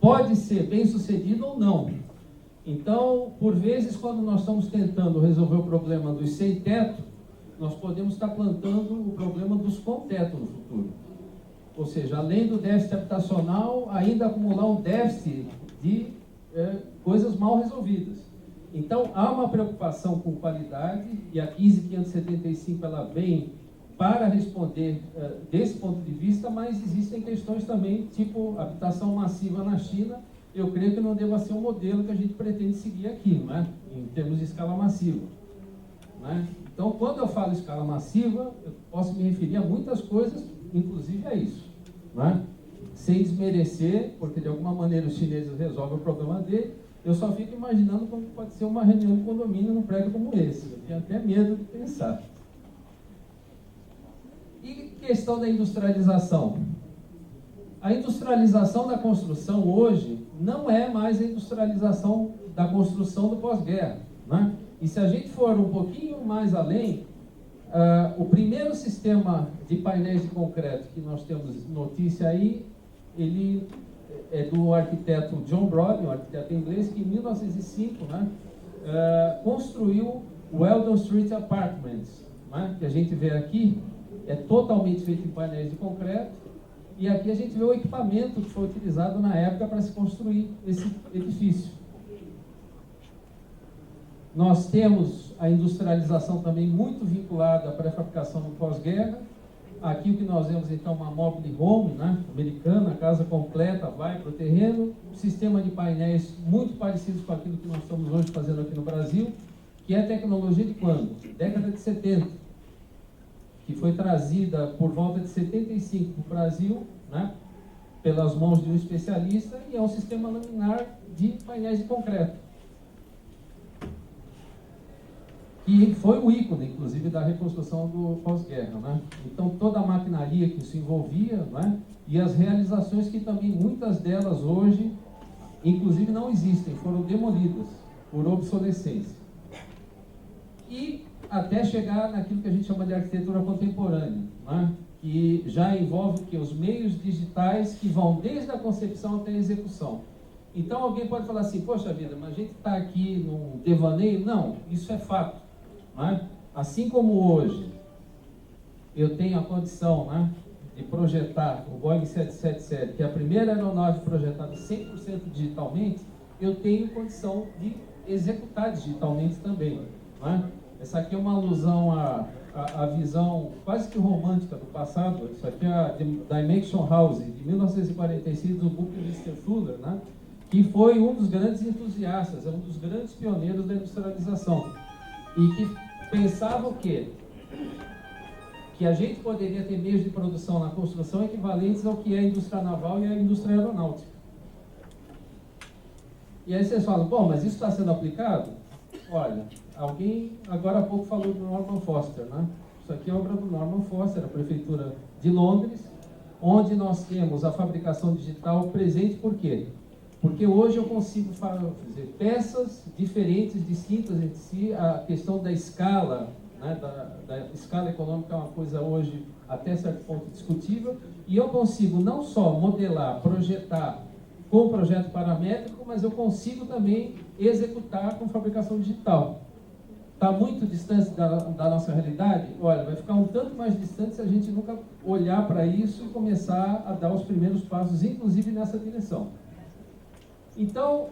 pode ser bem sucedido ou não. Então, por vezes, quando nós estamos tentando resolver o problema dos sem teto, nós podemos estar plantando o problema dos com teto no futuro. Ou seja, além do déficit habitacional, ainda acumular um déficit de coisas mal resolvidas. Então, há uma preocupação com qualidade, e a 15575 ela vem para responder desse ponto de vista, mas existem questões também, tipo habitação massiva na China. Eu creio que não deva ser um modelo que a gente pretende seguir aqui, não é? Em termos de escala massiva. Não é? Então, quando eu falo escala massiva, eu posso me referir a muitas coisas, inclusive a isso. Não é? Sem desmerecer, porque de alguma maneira os chineses resolvem o problema dele, eu só fico imaginando como pode ser uma reunião de condomínio num prédio como esse. Eu tenho até medo de pensar. E questão da industrialização. A industrialização da construção hoje não é mais a industrialização da construção do pós-guerra, né? E se a gente for um pouquinho mais além, o primeiro sistema de painéis de concreto que nós temos notícia aí, ele é do arquiteto John Brodin, um arquiteto inglês, que em 1905, né, construiu o Eldon Street Apartments, né, que a gente vê aqui, é totalmente feito em painéis de concreto, e aqui a gente vê o equipamento que foi utilizado na época para se construir esse edifício. Nós temos a industrialização também muito vinculada à pré-fabricação no pós-guerra. Aqui o que nós vemos então uma mobile home, né, americana, a casa completa, vai para o terreno, um sistema de painéis muito parecidos com aquilo que nós estamos hoje fazendo aqui no Brasil, que é tecnologia de quando? Década de 70, que foi trazida por volta de 75 para o Brasil, né, pelas mãos de um especialista, e é um sistema laminar de painéis de concreto. Que foi o ícone, inclusive, da reconstrução do pós-guerra, né? Então, toda a maquinaria que isso envolvia, né? E as realizações que também, muitas delas hoje, inclusive não existem, foram demolidas por obsolescência. E até chegar naquilo que a gente chama de arquitetura contemporânea, né? Que já envolve que os meios digitais que vão desde a concepção até a execução. Então, alguém pode falar assim, poxa vida, mas a gente está aqui num devaneio? Não, isso é fato. Assim como hoje eu tenho a condição, né, de projetar o Boeing 777, que é a primeira aeronave projetada 100% digitalmente, eu tenho condição de executar digitalmente também. Né? Essa aqui é uma alusão à visão quase que romântica do passado. Isso aqui é a Dimension House, de 1946, do Buckminster Fuller, né? Que foi um dos grandes entusiastas, um dos grandes pioneiros da industrialização. E que pensava o quê? Que a gente poderia ter meios de produção na construção equivalentes ao que é a indústria naval e a indústria aeronáutica. E aí vocês falam, bom, mas isso está sendo aplicado? Olha, alguém agora há pouco falou do Norman Foster, né? Isso aqui é obra do Norman Foster, a Prefeitura de Londres, onde nós temos a fabricação digital presente. Por quê? Porque hoje eu consigo fazer peças diferentes, distintas entre si. A questão da escala, né, da escala econômica é uma coisa hoje até certo ponto discutível, e eu consigo não só modelar, projetar com projeto paramétrico, mas eu consigo também executar com fabricação digital. Está muito distante da nossa realidade? Olha, vai ficar um tanto mais distante se a gente nunca olhar para isso e começar a dar os primeiros passos, inclusive nessa direção. Então,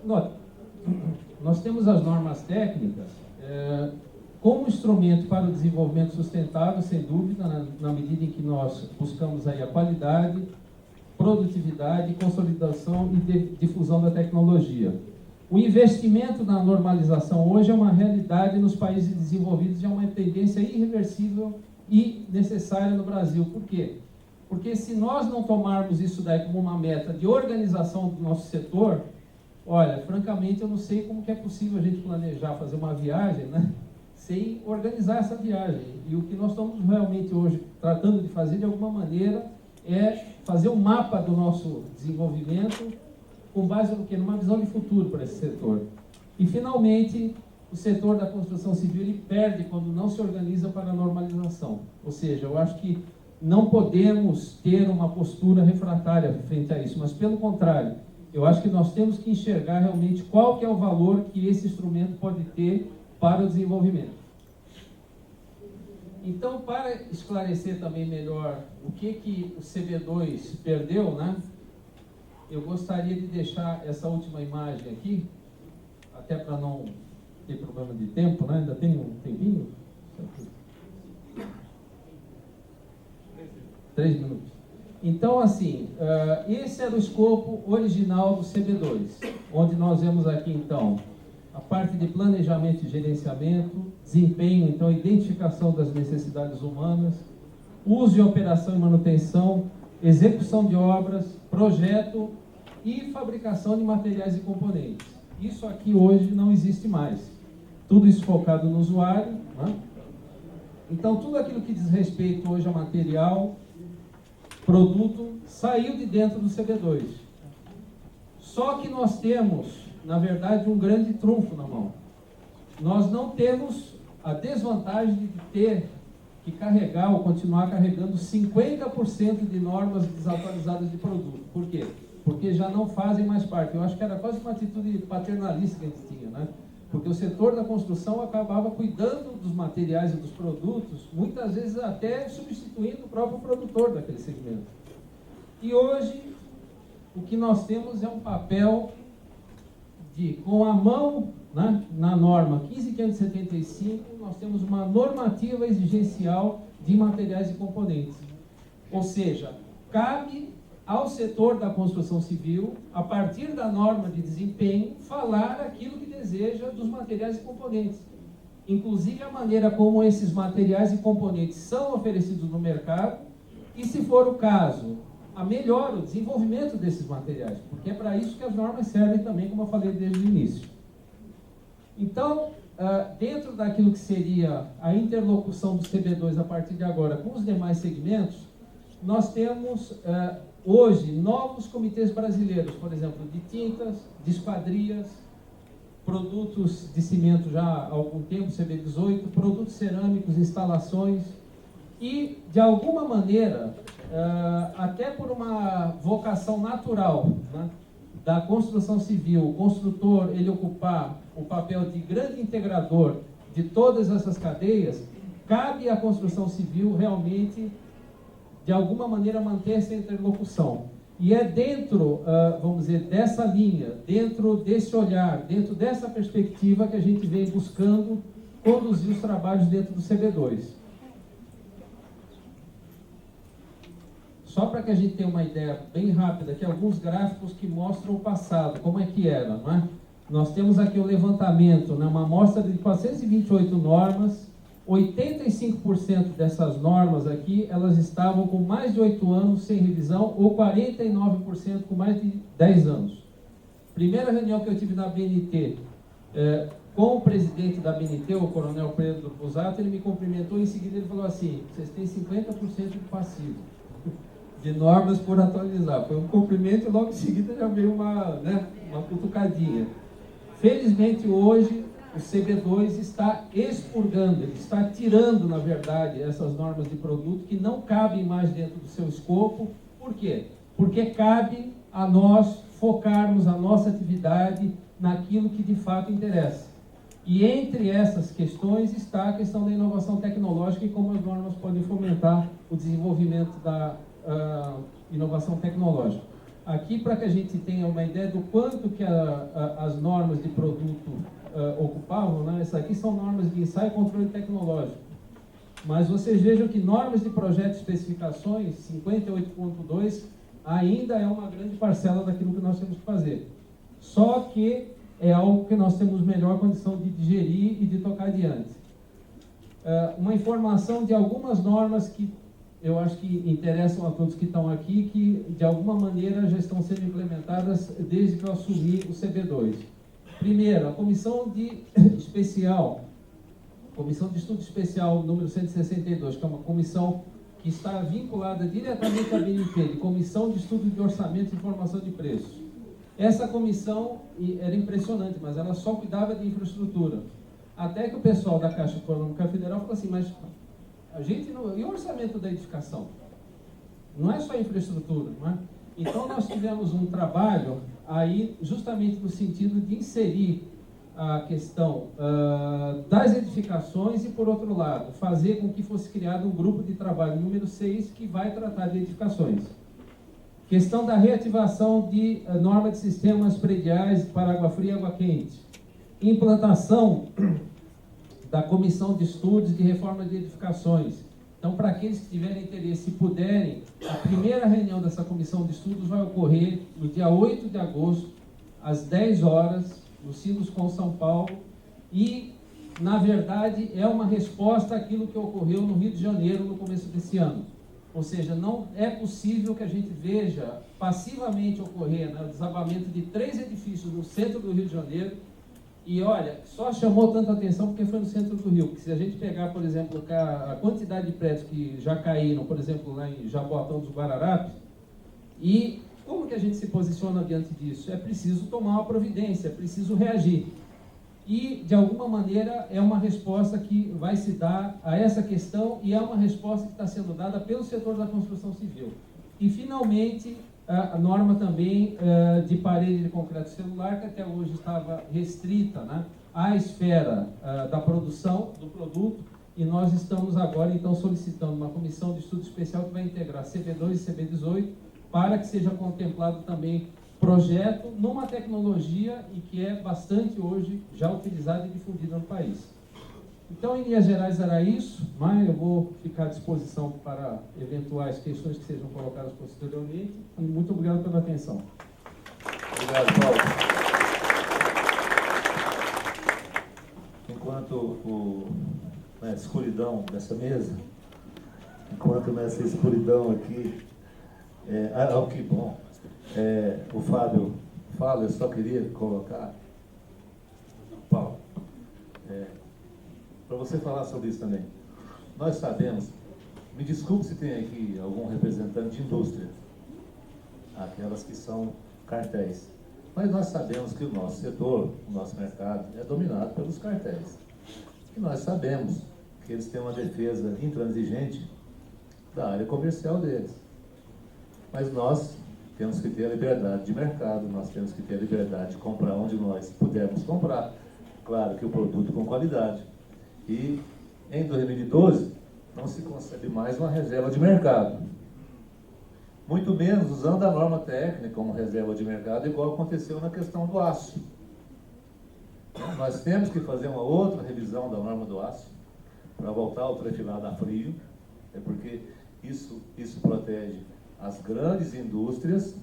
nós temos as normas técnicas como instrumento para o desenvolvimento sustentável, sem dúvida, na medida em que nós buscamos aí a qualidade, produtividade, consolidação e difusão da tecnologia. O investimento na normalização hoje é uma realidade nos países desenvolvidos e é uma tendência irreversível e necessária no Brasil. Por quê? Porque se nós não tomarmos isso daí como uma meta de organização do nosso setor, olha, francamente eu não sei como que é possível a gente planejar fazer uma viagem, né, sem organizar essa viagem. E o que nós estamos realmente hoje tratando de fazer de alguma maneira é fazer um mapa do nosso desenvolvimento com base no quê? Numa visão de futuro para esse setor. E, finalmente, o setor da construção civil ele perde quando não se organiza para a normalização. Ou seja, eu acho que não podemos ter uma postura refratária frente a isso, mas, pelo contrário, eu acho que nós temos que enxergar realmente qual que é o valor que esse instrumento pode ter para o desenvolvimento. Então, para esclarecer também melhor o que o CB2 perdeu, né, eu gostaria de deixar essa última imagem aqui, até para não ter problema de tempo, né? Ainda tem um tempinho? 3 minutos. Então, assim, esse era o escopo original do CB2, onde nós vemos aqui, então, a parte de planejamento e gerenciamento, desempenho, então, identificação das necessidades humanas, uso e operação e manutenção, execução de obras, projeto e fabricação de materiais e componentes. Isso aqui hoje não existe mais. Tudo isso focado no usuário, né? Então, tudo aquilo que diz respeito hoje a material, produto, saiu de dentro do CB2. Só que nós temos, na verdade, um grande trunfo na mão. Nós não temos a desvantagem de ter que carregar ou continuar carregando 50% de normas desatualizadas de produto. Por quê? Porque já não fazem mais parte. Eu acho que era quase uma atitude paternalista que a gente tinha, né? Porque o setor da construção acabava cuidando dos materiais e dos produtos, muitas vezes até substituindo o próprio produtor daquele segmento. E hoje, o que nós temos é um papel de, com a mão, né, na norma 15.575, nós temos uma normativa exigencial de materiais e componentes. Ou seja, cabe ao setor da construção civil, a partir da norma de desempenho, falar aquilo que deseja dos materiais e componentes. Inclusive a maneira como esses materiais e componentes são oferecidos no mercado e, se for o caso, a melhora, o desenvolvimento desses materiais, porque é para isso que as normas servem também, como eu falei desde o início. Então, dentro daquilo que seria a interlocução do CB2 a partir de agora com os demais segmentos, nós temos hoje novos comitês brasileiros, por exemplo, de tintas, de esquadrias, produtos de cimento já há algum tempo, CB18, produtos cerâmicos, instalações, e, de alguma maneira, até por uma vocação natural, né, da construção civil, o construtor ele ocupar o papel de grande integrador de todas essas cadeias, cabe à construção civil realmente, de alguma maneira, manter essa interlocução. E é dentro, vamos dizer, dessa linha, dentro desse olhar, dentro dessa perspectiva que a gente vem buscando conduzir os trabalhos dentro do CB2. Só para que a gente tenha uma ideia bem rápida, aqui alguns gráficos que mostram o passado, como é que era, não é? Nós temos aqui o levantamento, né, uma amostra de 428 normas, 85% dessas normas aqui, elas estavam com mais de 8 anos sem revisão, ou 49% com mais de 10 anos. Primeira reunião que eu tive na BNT, com o presidente da BNT, o coronel Pedro Busato, ele me cumprimentou e em seguida ele falou assim: vocês têm 50% de passivo de normas por atualizar. Foi um cumprimento e logo em seguida já veio uma cutucadinha. Felizmente hoje o CB2 está expurgando, ele está tirando, na verdade, essas normas de produto que não cabem mais dentro do seu escopo. Por quê? Porque cabe a nós focarmos a nossa atividade naquilo que de fato interessa. E entre essas questões está a questão da inovação tecnológica e como as normas podem fomentar o desenvolvimento da inovação tecnológica. Aqui, para que a gente tenha uma ideia do quanto que as normas de produto ocupavam, né? Essas aqui são normas de ensaio e controle tecnológico. Mas vocês vejam que normas de projeto e especificações, 58.2, ainda é uma grande parcela daquilo que nós temos que fazer. Só que é algo que nós temos melhor condição de digerir e de tocar adiante. Uma informação de algumas normas que eu acho que interessam a todos que estão aqui, que de alguma maneira já estão sendo implementadas desde que eu assumi o CB2. Primeiro, a Comissão de Estudo Especial número 162, que é uma comissão que está vinculada diretamente à BNT, de Comissão de Estudo de Orçamento e Informação de Preços. Essa comissão era impressionante, mas ela só cuidava de infraestrutura. Até que o pessoal da Caixa Econômica Federal falou assim: mas a gente não... E o orçamento da edificação? Não é só infraestrutura, não é? Então nós tivemos um trabalho aí justamente no sentido de inserir a questão das edificações e, por outro lado, fazer com que fosse criado um grupo de trabalho número 6 que vai tratar de edificações. Questão da reativação de norma de sistemas prediais para água fria e água quente. Implantação da Comissão de Estudos de Reforma de Edificações. Então, para aqueles que tiverem interesse e puderem, a primeira reunião dessa Comissão de Estudos vai ocorrer no dia 8 de agosto, às 10 horas, no Sinduscon São Paulo, e, na verdade, é uma resposta àquilo que ocorreu no Rio de Janeiro no começo desse ano. Ou seja, não é possível que a gente veja passivamente ocorrer, né, o desabamento de 3 edifícios no centro do Rio de Janeiro. E olha, só chamou tanta atenção porque foi no centro do Rio. Porque se a gente pegar, por exemplo, a quantidade de prédios que já caíram, por exemplo, lá em Jaboatão dos Guararapes, e como que a gente se posiciona diante disso? É preciso tomar uma providência, é preciso reagir. E, de alguma maneira, é uma resposta que vai se dar a essa questão e é uma resposta que está sendo dada pelo setor da construção civil. E, finalmente, a norma também de parede de concreto celular, que até hoje estava restrita, né, à esfera da produção do produto, e nós estamos agora, então, solicitando uma comissão de estudo especial que vai integrar CB2 e CB18 para que seja contemplado também projeto numa tecnologia e que é bastante hoje já utilizada e difundida no país. Então, em linhas gerais, era isso, mas eu vou ficar à disposição para eventuais questões que sejam colocadas posteriormente. E muito obrigado pela atenção. Obrigado, Paulo. Enquanto na escuridão dessa mesa, enquanto nessa escuridão aqui, que bom, o Fábio fala, eu só queria colocar, Paulo, para você falar sobre isso também. Nós sabemos, me desculpe se tem aqui algum representante de indústria, aquelas que são cartéis, mas nós sabemos que o nosso setor, o nosso mercado, é dominado pelos cartéis. E nós sabemos que eles têm uma defesa intransigente da área comercial deles. Mas nós temos que ter a liberdade de mercado, nós temos que ter a liberdade de comprar onde nós pudermos comprar. Claro que o produto com qualidade. E em 2012, não se concebe mais uma reserva de mercado. Muito menos usando a norma técnica como reserva de mercado, igual aconteceu na questão do aço. Nós temos que fazer uma outra revisão da norma do aço, para voltar ao trefilado a frio, porque isso protege as grandes indústrias,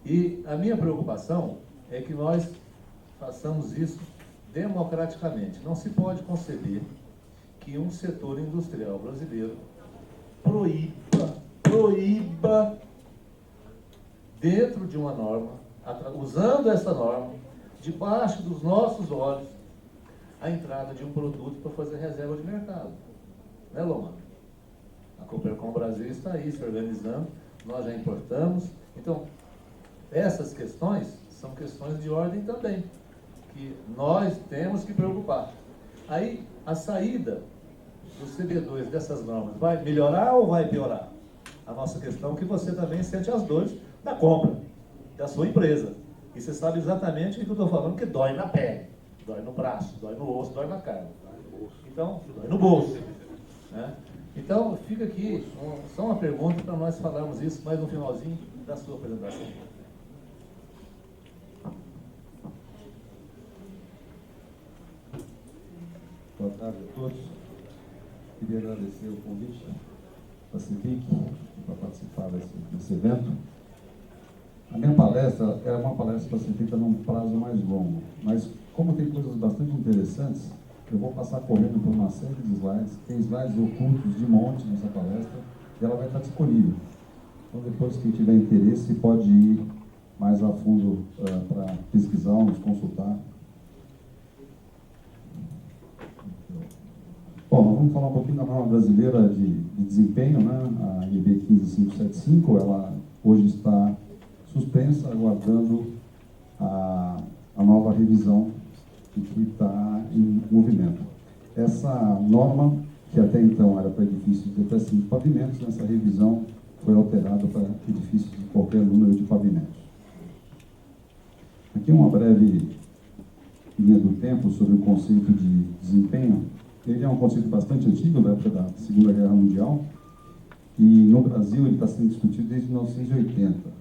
e a minha preocupação é que nós façamos isso democraticamente. Não se pode conceber que um setor industrial brasileiro proíba dentro de uma norma, usando essa norma, debaixo dos nossos olhos, a entrada de um produto para fazer reserva de mercado. Né, Loma? A Coopercom Brasil está aí se organizando, nós já importamos. Então, essas questões são questões de ordem também, que nós temos que preocupar. Aí, a saída do CB2 dessas normas vai melhorar ou vai piorar? A nossa questão é que você também sente as dores da compra, da sua empresa. E você sabe exatamente o que eu estou falando, que dói na pele, dói no braço, dói no osso, dói na carne. Então, dói no bolso. Né? Então, fica aqui só uma pergunta para nós falarmos isso mais no finalzinho da sua apresentação. Boa tarde a todos. Queria agradecer o convite da CIVIC para participar desse evento. A minha palestra era uma palestra para ser feita num prazo mais longo, mas como tem coisas bastante interessantes, eu vou passar correndo por uma série de slides. Tem slides ocultos de monte nessa palestra e ela vai estar disponível. Então, depois, quem tiver interesse, pode ir mais a fundo para pesquisar ou nos consultar. Bom, nós vamos falar um pouquinho da norma brasileira de desempenho, né? A IB 15575, ela hoje está suspensa, aguardando a nova revisão que está em movimento. Essa norma, que até então era para edifícios de até 5 pavimentos, nessa revisão foi alterada para edifícios de qualquer número de pavimentos. Aqui uma breve linha do tempo sobre o conceito de desempenho. Ele é um conceito bastante antigo, da época da Segunda Guerra Mundial, e no Brasil ele está sendo discutido desde 1980.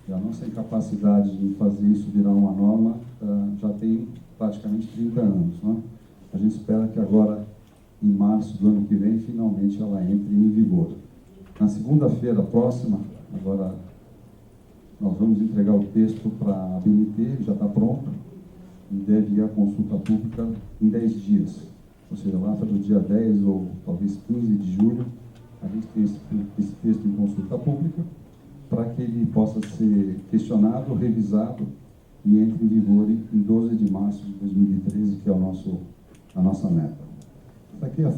E a nossa incapacidade de fazer isso virar uma norma já tem praticamente 30 anos. Né? A gente espera que agora, em março do ano que vem, finalmente ela entre em vigor. Na segunda-feira próxima, agora nós vamos entregar o texto para a BNT, ele já está pronto, e deve ir à consulta pública em 10 dias. Ou seja, lá para o dia 10 ou talvez 15 de julho, a gente tem esse texto em consulta pública para que ele possa ser questionado, revisado e entre em vigor em 12 de março de 2013, que é a nossa meta. Essa aqui é um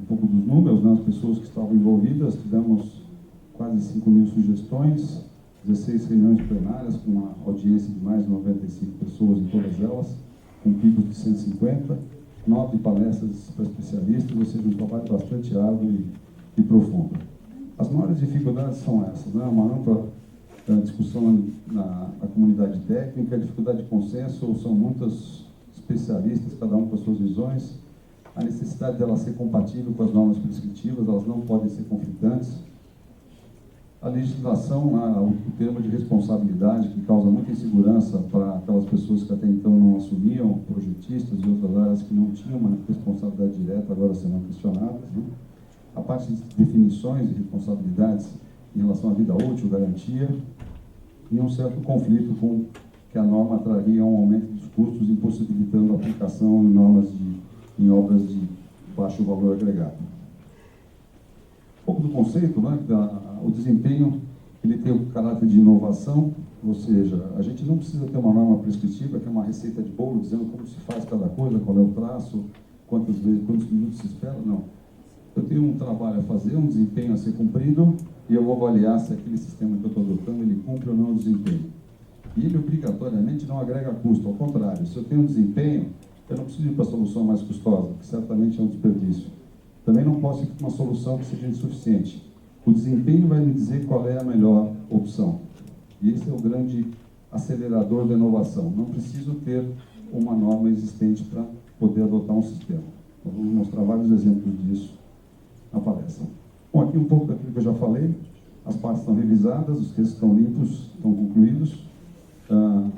pouco dos números, né? As pessoas que estavam envolvidas, tivemos quase 5.000 sugestões, 16 reuniões plenárias com uma audiência de mais de 95 pessoas em todas elas, com picos de 150, 9 palestras para especialistas, ou seja, um trabalho bastante árduo e profundo. As maiores dificuldades são essas, né? Uma ampla discussão na comunidade técnica, dificuldade de consenso, são muitos especialistas, cada um com as suas visões, a necessidade dela ser compatível com as normas prescritivas, elas não podem ser conflitantes. A legislação, o termo de responsabilidade, que causa muita insegurança para aquelas pessoas que até então não assumiam, projetistas e outras áreas que não tinham uma responsabilidade direta, agora serão questionadas. Né? A parte de definições de responsabilidades em relação à vida útil, garantia, e um certo conflito com que a norma traria um aumento dos custos, impossibilitando a aplicação em obras de baixo valor agregado. Um pouco do conceito, né? O desempenho, ele tem o caráter de inovação, ou seja, a gente não precisa ter uma norma prescritiva, que é uma receita de bolo, dizendo como se faz cada coisa, qual é o traço, quantos minutos se espera, não. Eu tenho um trabalho a fazer, um desempenho a ser cumprido, e eu vou avaliar se aquele sistema que eu estou adotando, ele cumpre ou não o desempenho. E ele, obrigatoriamente, não agrega custo, ao contrário, se eu tenho um desempenho, eu não preciso ir para a solução mais custosa, que certamente é um desperdício. Também não posso ir para uma solução que seja insuficiente. O desempenho vai me dizer qual é a melhor opção. E esse é o grande acelerador da inovação. Não preciso ter uma norma existente para poder adotar um sistema. Nós vamos mostrar mostrar vários exemplos disso na palestra. Bom, aqui um pouco daquilo que eu já falei. As partes estão revisadas, os textos estão limpos, estão concluídos.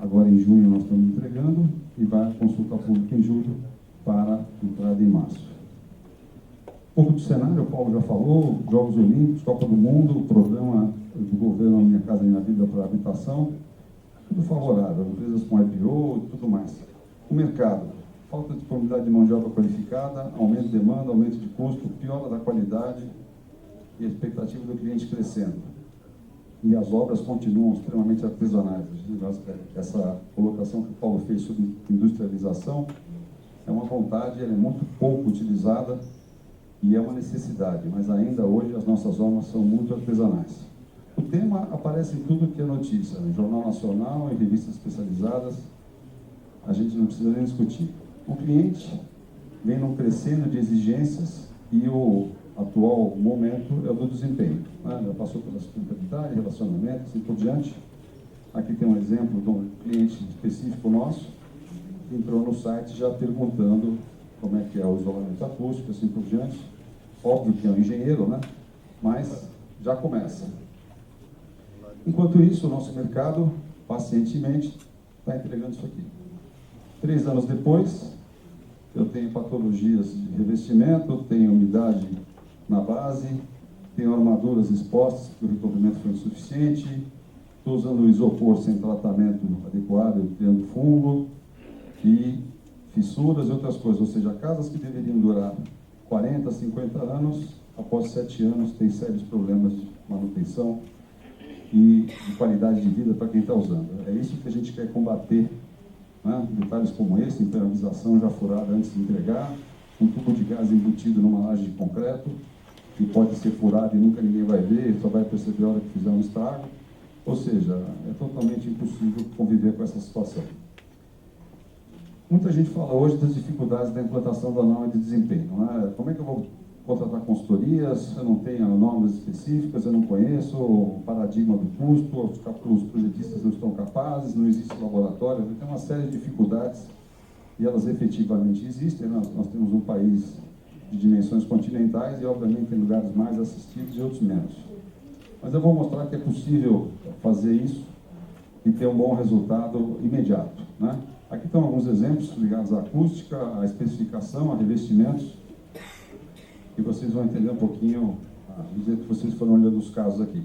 Agora em junho nós estamos entregando e vai à consulta pública em julho para entrada em março. Um pouco do cenário, o Paulo já falou, Jogos Olímpicos, Copa do Mundo, o programa do governo Minha Casa Minha Vida para a habitação, tudo favorável, empresas com IPO e tudo mais. O mercado, falta de disponibilidade de mão de obra qualificada, aumento de demanda, aumento de custo, piora da qualidade e a expectativa do cliente crescendo. E as obras continuam extremamente artesanais. Essa colocação que o Paulo fez sobre industrialização é uma vontade, ela é muito pouco utilizada e é uma necessidade, mas ainda hoje as nossas obras são muito artesanais. O tema aparece em tudo que é notícia, no Jornal Nacional, em revistas especializadas, a gente não precisa nem discutir. O cliente vem num crescendo de exigências e o atual momento é o do desempenho. Já passou pela sustentabilidade, relacionamento, assim por diante. Aqui tem um exemplo de um cliente específico nosso, que entrou no site já perguntando como é que é o isolamento acústico, assim por diante. Óbvio que é um engenheiro, né? Mas já começa. Enquanto isso, o nosso mercado, pacientemente, está entregando isso aqui. 3 anos depois, eu tenho patologias de revestimento, tenho umidade na base, tenho armaduras expostas porque o recobrimento foi insuficiente, estou usando o isopor sem tratamento adequado, tendo fungo e fissuras e outras coisas. Ou seja, casas que deveriam durar 40, 50 anos, após 7 anos, tem sérios problemas de manutenção e de qualidade de vida para quem está usando. É isso que a gente quer combater, né? Detalhes como esse, impermeabilização já furada antes de entregar, um tubo de gás embutido numa laje de concreto, que pode ser furado e nunca ninguém vai ver, só vai perceber a hora que fizer um estrago. Ou seja, é totalmente impossível conviver com essa situação. Muita gente fala hoje das dificuldades da implantação da norma de desempenho. Não é? Como é que eu vou contratar consultorias? Eu não tenho normas específicas, eu não conheço o paradigma do custo, os projetistas não estão capazes, não existe laboratório. Tem uma série de dificuldades e elas efetivamente existem. Nós temos um país de dimensões continentais e, obviamente, tem lugares mais assistidos e outros menos. Mas eu vou mostrar que é possível fazer isso e ter um bom resultado imediato, né? Aqui estão alguns exemplos ligados à acústica, à especificação, a revestimentos, e vocês vão entender um pouquinho, do jeito que vocês foram olhando os casos aqui.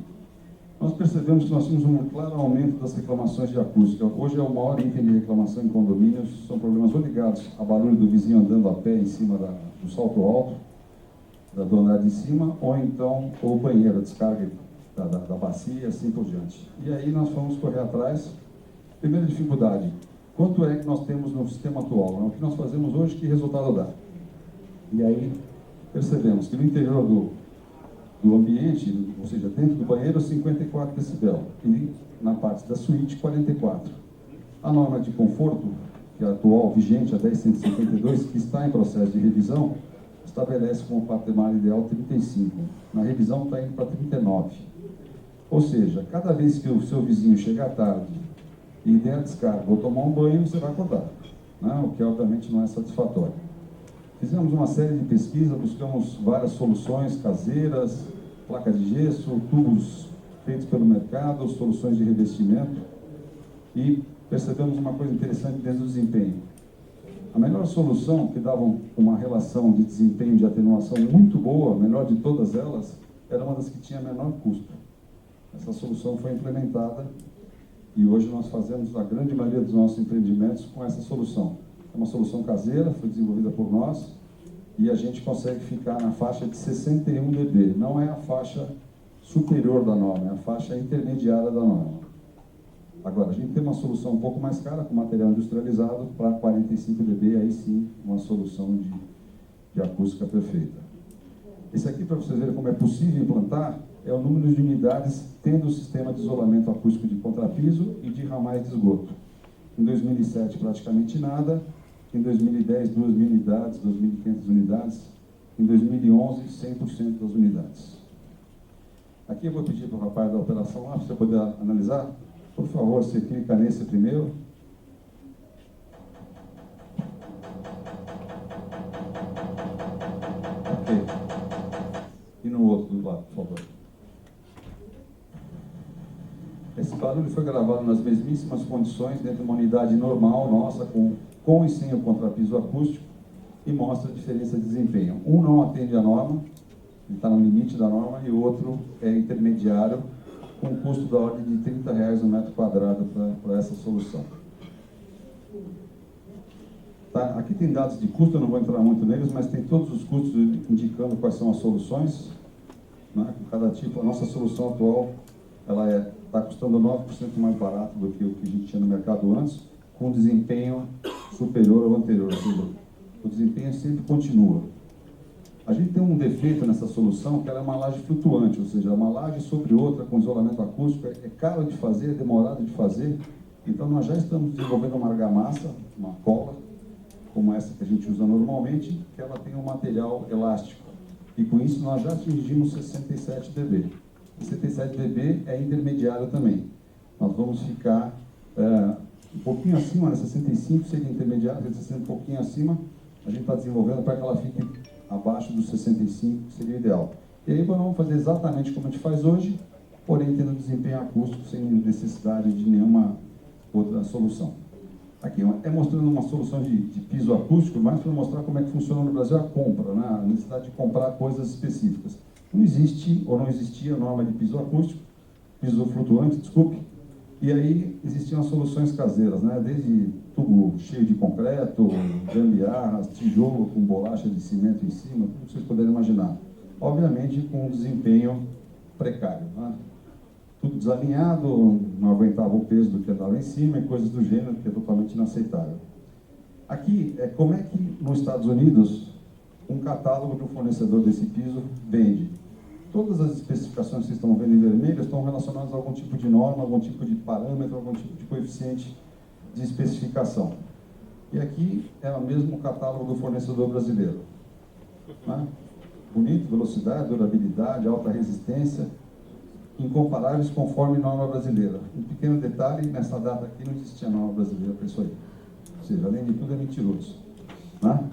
Nós percebemos que nós tínhamos um claro aumento das reclamações de acústica. Hoje é o maior item de reclamação em condomínios, são problemas ou ligados a barulho do vizinho andando a pé em cima do salto alto, do andar de cima, ou então o banheiro, a descarga da bacia e assim por diante. E aí nós fomos correr atrás. Primeira dificuldade, quanto é que nós temos no sistema atual? O que nós fazemos hoje, que resultado dá? E aí percebemos que no interior do ambiente, ou seja, dentro do banheiro, 54 decibel, e na parte da suíte, 44. A norma de conforto, que é a atual, vigente, a 10.152, que está em processo de revisão, estabelece como patamar ideal 35. Na revisão está indo para 39. Ou seja, cada vez que o seu vizinho chegar tarde e der a descarga ou tomar um banho, você vai acordar, né? O que obviamente não é satisfatório. Fizemos uma série de pesquisas, buscamos várias soluções caseiras, placa de gesso, tubos feitos pelo mercado, soluções de revestimento, e percebemos uma coisa interessante dentro do desempenho. A melhor solução, que dava uma relação de desempenho de atenuação muito boa, a melhor de todas elas, era uma das que tinha menor custo. Essa solução foi implementada e hoje nós fazemos a grande maioria dos nossos empreendimentos com essa solução. É uma solução caseira, foi desenvolvida por nós e a gente consegue ficar na faixa de 61 dB. Não é a faixa superior da norma, é a faixa intermediária da norma. Agora, a gente tem uma solução um pouco mais cara, com material industrializado, para 45 dB, aí sim, uma solução de acústica perfeita. Esse aqui, para vocês verem como é possível implantar, é o número de unidades tendo o sistema de isolamento acústico de contrapiso e de ramais de esgoto. Em 2007, praticamente nada. Em 2010, 2.000 unidades, 2.500 unidades. Em 2011, 100% das unidades. Aqui eu vou pedir para o rapaz da operação lá, para você poder analisar. Por favor, você clica nesse primeiro. quadro, por favor. Esse barulho foi gravado nas mesmíssimas condições dentro de uma unidade normal nossa, com e sem o contrapiso acústico, e mostra a diferença de desempenho. Um não atende à norma, ele está no limite da norma, e o outro é intermediário, com um custo da ordem de R$30 um metro quadrado para essa solução. Tá, aqui tem dados de custo, eu não vou entrar muito neles, mas tem todos os custos indicando quais são as soluções, né? Com cada tipo. A nossa solução atual, ela está custando 9% mais barato do que o que a gente tinha no mercado antes, com um desempenho superior ao anterior, ou seja, o desempenho sempre continua. A gente tem um defeito nessa solução, que ela é uma laje flutuante, ou seja, uma laje sobre outra com isolamento acústico, é caro de fazer, é demorado de fazer. Então nós já estamos desenvolvendo uma argamassa, uma cola, como essa que a gente usa normalmente, que ela tem um material elástico. E com isso nós já atingimos 67 dB. 67 dB é intermediário também. Nós vamos ficar um pouquinho acima, né? 65 seria intermediário, 60 um pouquinho acima. A gente está desenvolvendo para que ela fique abaixo dos 65, que seria o ideal. E aí vamos fazer exatamente como a gente faz hoje, porém tendo desempenho acústico sem necessidade de nenhuma outra solução. Aqui é mostrando uma solução de piso acústico, mais para mostrar como é que funciona no Brasil a compra, né? A necessidade de comprar coisas específicas. Não existe, ou não existia, norma de piso acústico, piso flutuante, desculpe, e aí existiam as soluções caseiras, né? Desde tubo cheio de concreto, gambiarras, tijolo com bolacha de cimento em cima, tudo que vocês puderem imaginar. Obviamente com um desempenho precário, né? Tudo desalinhado, não aguentava o peso do que andava em cima e coisas do gênero, que é totalmente inaceitável. Aqui é como é que nos Estados Unidos um catálogo do fornecedor desse piso vende. Todas as especificações que vocês estão vendo em vermelho estão relacionadas a algum tipo de norma, algum tipo de parâmetro, algum tipo de coeficiente de especificação. E aqui é o mesmo catálogo do fornecedor brasileiro. Né? Bonito, velocidade, durabilidade, alta resistência, incomparáveis conforme norma brasileira. Um pequeno detalhe, nessa data aqui não existia norma brasileira para isso aí. Ou seja, além de tudo é mentiroso. Né?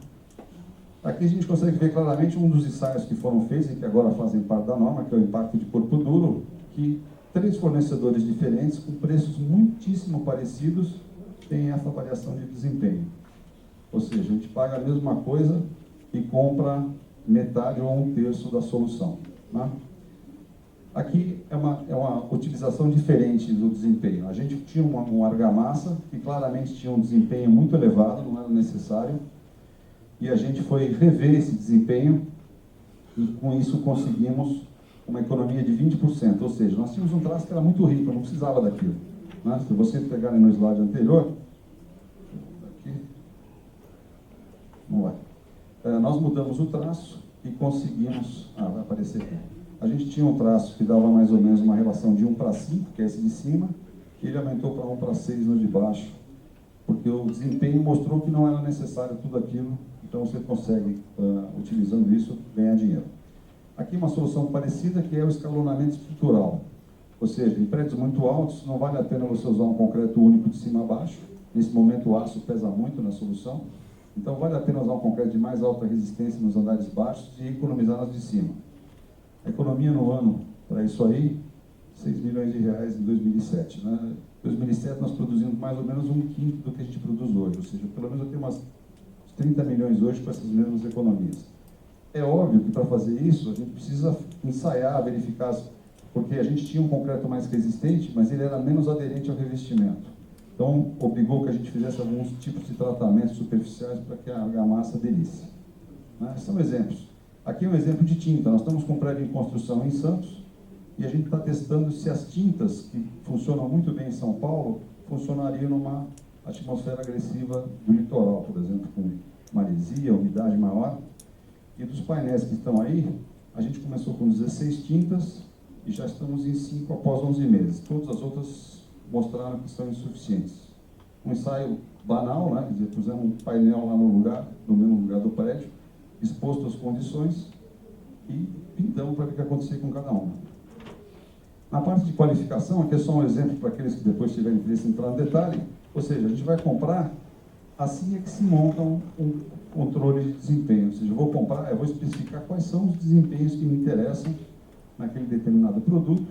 Aqui a gente consegue ver claramente um dos ensaios que foram feitos e que agora fazem parte da norma, que é o impacto de corpo duro, que 3 fornecedores diferentes, com preços muitíssimo parecidos, têm essa variação de desempenho. Ou seja, a gente paga a mesma coisa e compra metade ou 1/3 da solução. Né? Aqui é uma utilização diferente do desempenho. A gente tinha uma argamassa que claramente tinha um desempenho muito elevado, não era necessário, e a gente foi rever esse desempenho e com isso conseguimos uma economia de 20%, ou seja, nós tínhamos um traço que era muito rico, não precisava daquilo. Né? Se vocês pegarem no slide anterior, aqui, não vai. Nós mudamos o traço e conseguimos, vai aparecer aqui. A gente tinha um traço que dava mais ou menos uma relação de 1:5, que é esse de cima, e ele aumentou para 1:6 no de baixo, porque o desempenho mostrou que não era necessário tudo aquilo, então você consegue, utilizando isso, ganhar dinheiro. Aqui uma solução parecida, que é o escalonamento estrutural, ou seja, em prédios muito altos não vale a pena você usar um concreto único de cima a baixo, nesse momento o aço pesa muito na solução, então vale a pena usar um concreto de mais alta resistência nos andares baixos e economizar nas de cima. A economia no ano, para isso aí, R$6 milhões em 2007. Né? Em 2007 nós produzimos mais ou menos 1/5 do que a gente produz hoje, ou seja, pelo menos eu tenho umas 30 milhões hoje com essas mesmas economias. É óbvio que para fazer isso a gente precisa ensaiar, verificar, porque a gente tinha um concreto mais resistente, mas ele era menos aderente ao revestimento. Então, obrigou que a gente fizesse alguns tipos de tratamentos superficiais para que a argamassa aderisse. Né? São exemplos. Aqui é um exemplo de tinta. Nós estamos com um prédio em construção em Santos e a gente está testando se as tintas, que funcionam muito bem em São Paulo, funcionariam numa atmosfera agressiva do litoral, por exemplo, com maresia, umidade maior. E dos painéis que estão aí, a gente começou com 16 tintas e já estamos em 5 após 11 meses. Todas as outras mostraram que são insuficientes. Um ensaio banal, né? Quer dizer, pusemos um painel lá no mesmo lugar do prédio, exposto às condições e pintamos para ver o que acontecer com cada uma. Na parte de qualificação, aqui é só um exemplo para aqueles que depois tiverem interesse em entrar no detalhe, ou seja, a gente vai comprar assim é que se monta um controle de desempenho, ou seja, eu vou especificar quais são os desempenhos que me interessam naquele determinado produto,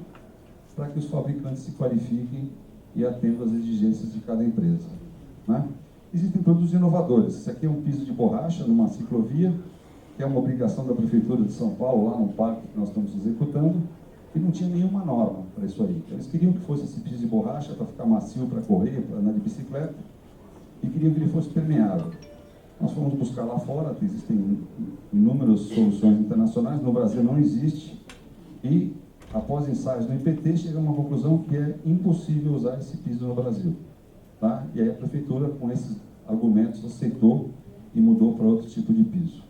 para que os fabricantes se qualifiquem e atendam às exigências de cada empresa, né? Existem produtos inovadores. Esse aqui é um piso de borracha numa ciclovia, que é uma obrigação da Prefeitura de São Paulo, lá no parque que nós estamos executando, e não tinha nenhuma norma para isso aí. Eles queriam que fosse esse piso de borracha para ficar macio, para correr, para andar de bicicleta, e queriam que ele fosse permeável. Nós fomos buscar lá fora, existem inúmeras soluções internacionais, no Brasil não existe, e após ensaios no IPT, chega a uma conclusão que é impossível usar esse piso no Brasil. Tá? E aí a Prefeitura, com esses argumentos, aceitou e mudou para outro tipo de piso.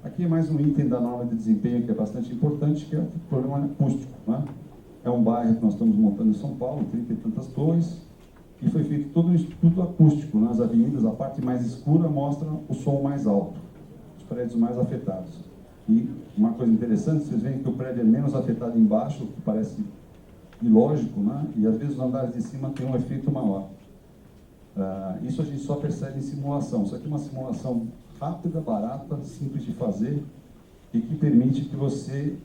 Aqui é mais um item da norma de desempenho que é bastante importante, que é o problema acústico, né? É um bairro que nós estamos montando em São Paulo, 30 e tantas torres, e foi feito todo um estudo acústico. Nas avenidas, a parte mais escura mostra o som mais alto, os prédios mais afetados. E uma coisa interessante, vocês veem que o prédio é menos afetado embaixo, o que parece ilógico, né? E às vezes os andares de cima têm um efeito maior. Isso a gente só percebe em simulação. Isso aqui é uma simulação rápida, barata, simples de fazer e que permite que você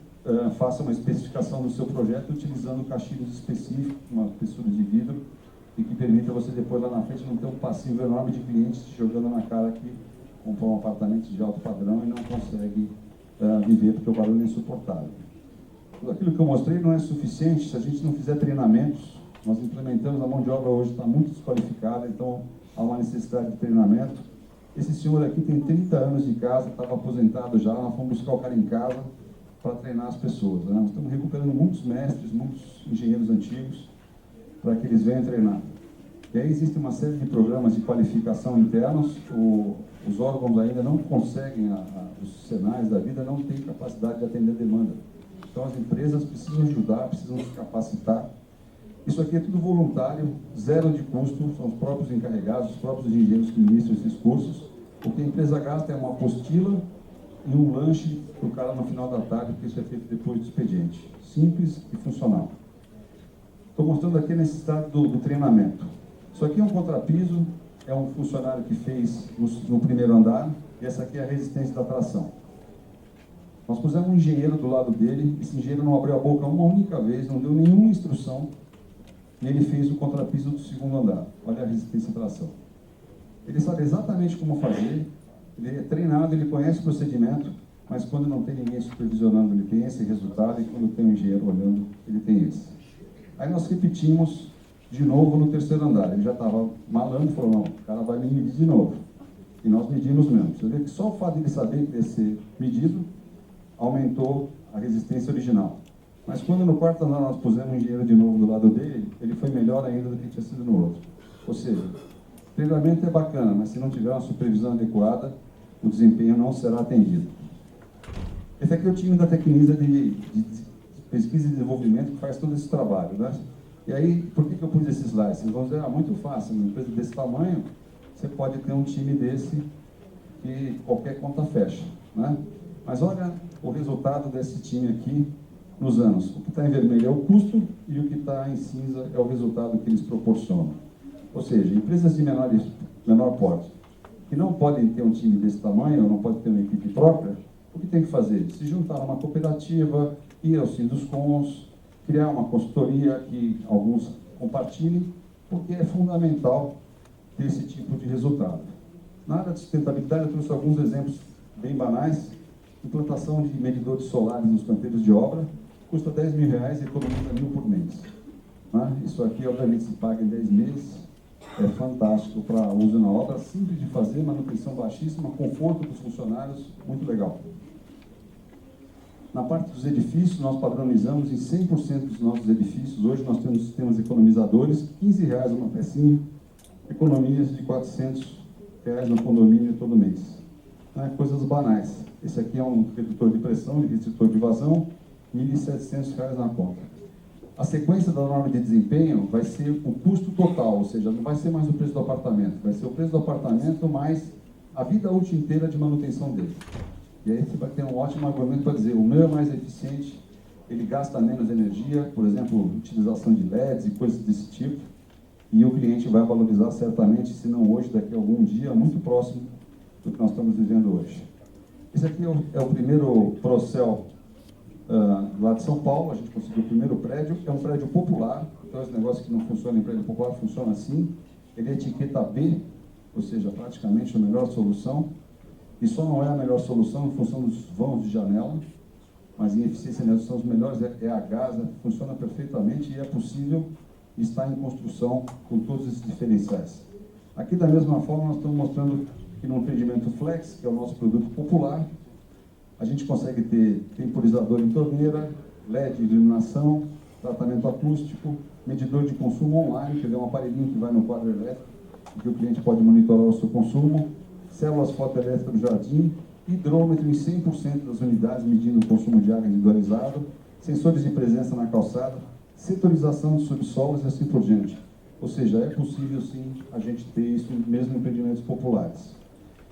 faça uma especificação do seu projeto utilizando caixilhos específicos, uma espessura de vidro, e que permita você depois lá na frente não ter um passivo enorme de clientes te jogando na cara que comprou um apartamento de alto padrão e não consegue viver porque o barulho é insuportável. Tudo aquilo que eu mostrei não é suficiente se a gente não fizer treinamentos. Nós implementamos, a mão de obra hoje está muito desqualificada, então há uma necessidade de treinamento. Esse senhor aqui tem 30 anos de casa, estava aposentado já, nós fomos buscar o cara em casa para treinar as pessoas, né? Nós estamos recuperando muitos mestres, muitos engenheiros antigos, para que eles venham treinar. E aí existe uma série de programas de qualificação internos, os órgãos ainda não conseguem, os senais da vida não têm capacidade de atender a demanda. Então as empresas precisam ajudar, precisam se capacitar. Isso aqui é tudo voluntário, zero de custo, são os próprios encarregados, os próprios engenheiros que ministram esses cursos. O que a empresa gasta é uma apostila e um lanche para o cara no final da tarde, porque isso é feito depois do expediente. Simples e funcional. Estou mostrando aqui a necessidade do treinamento. Isso aqui é um contrapiso, é um funcionário que fez no primeiro andar, e essa aqui é a resistência da tração. Nós pusemos um engenheiro do lado dele, esse engenheiro não abriu a boca uma única vez, não deu nenhuma instrução, e ele fez o contrapiso do segundo andar. Olha a resistência à tração. Ele sabe exatamente como fazer, ele é treinado, ele conhece o procedimento, mas quando não tem ninguém supervisionando, ele tem esse resultado, e quando tem um engenheiro olhando, ele tem esse. Aí nós repetimos de novo no terceiro andar. Ele já estava malando e falou, não, o cara vai me medir de novo. E nós medimos mesmo. Você vê que só o fato de ele saber que ia ser medido aumentou a resistência original. Mas quando no quarto andar nós pusemos um engenheiro de novo do lado dele, ele foi melhor ainda do que tinha sido no outro. Ou seja, o treinamento é bacana, mas se não tiver uma supervisão adequada, o desempenho não será atendido. Esse aqui é o time da Tecnisa de pesquisa e desenvolvimento que faz todo esse trabalho, né? E aí, por que eu pus esses slides? Vocês vão dizer, muito fácil, uma empresa desse tamanho, você pode ter um time desse que qualquer conta fecha, né? Mas olha o resultado desse time aqui nos anos. O que está em vermelho é o custo e o que está em cinza é o resultado que eles proporcionam. Ou seja, empresas de menor porte, que não podem ter um time desse tamanho, ou não podem ter uma equipe própria, o que tem que fazer? Se juntar a uma cooperativa, ir aos Sinduscons, criar uma consultoria que alguns compartilhem, porque é fundamental ter esse tipo de resultado. Na área de sustentabilidade, eu trouxe alguns exemplos bem banais. Implantação de medidores solares nos canteiros de obra, custa R$10 mil e economiza R$1.000 por mês. Né? Isso aqui, obviamente, se paga em 10 meses, é fantástico para uso na obra, simples de fazer, manutenção baixíssima, conforto dos funcionários, muito legal. Na parte dos edifícios, nós padronizamos em 100% dos nossos edifícios. Hoje nós temos sistemas economizadores, R$15 uma pecinha, economias de R$400 no condomínio todo mês. Coisas banais. Esse aqui é um redutor de pressão, restritor de vazão, R$1.700 na conta. A sequência da norma de desempenho vai ser o custo total, ou seja, não vai ser mais o preço do apartamento, vai ser o preço do apartamento mais a vida útil inteira de manutenção dele. E aí você vai ter um ótimo argumento para dizer, o meu é mais eficiente, ele gasta menos energia, por exemplo, utilização de LEDs e coisas desse tipo, e o cliente vai valorizar certamente, se não hoje, daqui a algum dia, muito próximo do que nós estamos vivendo hoje. Esse aqui é o primeiro Procel lá de São Paulo, a gente conseguiu o primeiro prédio, é um prédio popular, então esse negócio que não funciona em prédio popular funciona assim, ele é etiqueta B, ou seja, praticamente a melhor solução, e só não é a melhor solução em função dos vãos de janela, mas em eficiência energética são os melhores, é a Gasa, funciona perfeitamente e é possível estar em construção com todos esses diferenciais. Aqui da mesma forma nós estamos mostrando que no empreendimento Flex, que é o nosso produto popular, a gente consegue ter temporizador em torneira, LED de iluminação, tratamento acústico, medidor de consumo online, quer dizer, um aparelhinho que vai no quadro elétrico, que o cliente pode monitorar o seu consumo, células fotoelétricas do jardim, hidrômetro em 100% das unidades medindo o consumo de água individualizado, sensores de presença na calçada, setorização de subsolos e assim por diante. Ou seja, é possível sim a gente ter isso mesmo em empreendimentos populares.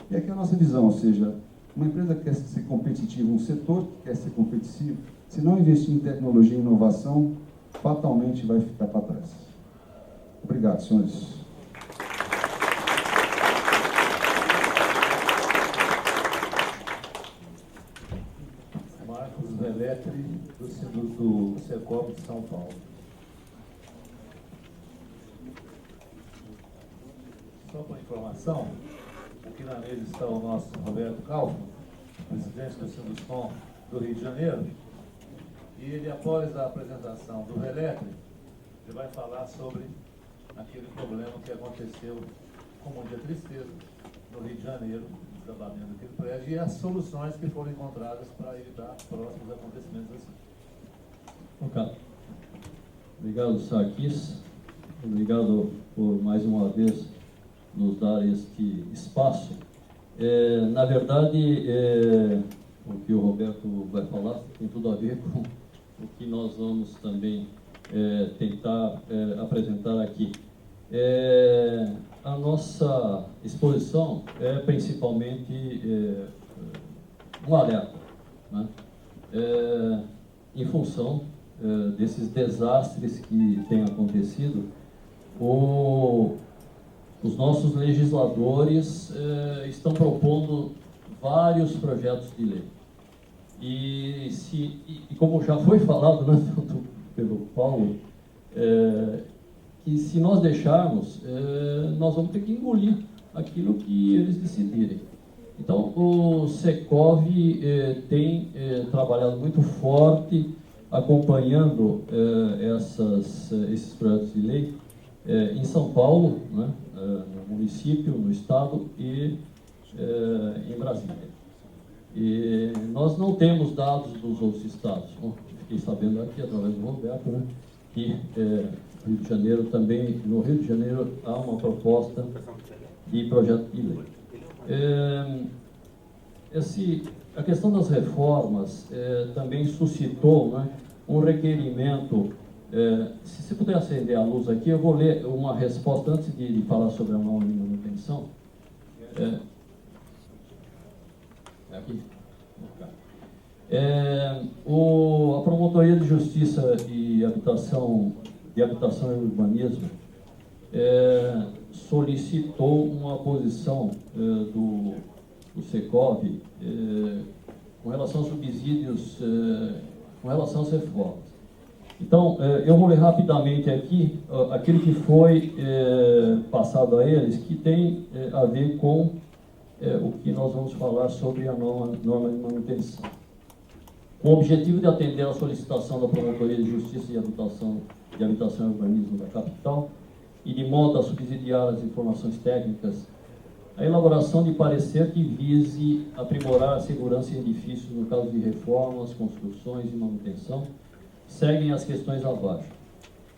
E aqui é a nossa visão, ou seja, uma empresa que quer ser competitiva, um setor que quer ser competitivo, se não investir em tecnologia e inovação, fatalmente vai ficar para trás. Obrigado, senhores. Marcos Veletri, do Secov de São Paulo. Só para informação, aqui na mesa está o nosso Roberto Kaufmann, presidente do Sinduscom do Rio de Janeiro, e ele, após a apresentação do Veletri, ele vai falar sobre aquele problema que aconteceu com muita tristeza no Rio de Janeiro, o desabamento daquele prédio, e as soluções que foram encontradas para evitar próximos acontecimentos assim. Ok. Obrigado, Sarkis. Obrigado por mais uma vez nos dar este espaço. Na verdade, o que o Roberto vai falar tem tudo a ver com o que nós vamos também tentar apresentar aqui. A nossa exposição é principalmente um alerta, né? Em função desses desastres que têm acontecido, os nossos legisladores estão propondo vários projetos de lei. E como já foi falado, né, tanto pelo Paulo, que se nós deixarmos, nós vamos ter que engolir aquilo que eles decidirem. Então, o Secov tem trabalhado muito forte, acompanhando esses projetos de lei em São Paulo, né, no município, no estado e em Brasília. E nós não temos dados dos outros estados. Bom, fiquei sabendo aqui, através do Roberto, né, que Rio de Janeiro também, no Rio de Janeiro há uma proposta de projeto de lei. A questão das reformas também suscitou, né, um requerimento. Se você puder acender a luz aqui, eu vou ler uma resposta antes de falar sobre a norma de manutenção. Aqui. A Promotoria de Justiça e Habitação e Urbanismo solicitou uma posição do Secov com relação aos subsídios, com relação às reformas. Então, eu vou ler rapidamente aqui aquilo que foi passado a eles, que tem a ver com o que nós vamos falar sobre a norma de manutenção. Com o objetivo de atender à solicitação da Promotoria de Justiça e Habitação e Urbanismo da capital, e de modo a subsidiar as informações técnicas, a elaboração de parecer que vise aprimorar a segurança em edifícios no caso de reformas, construções e manutenção, seguem as questões abaixo.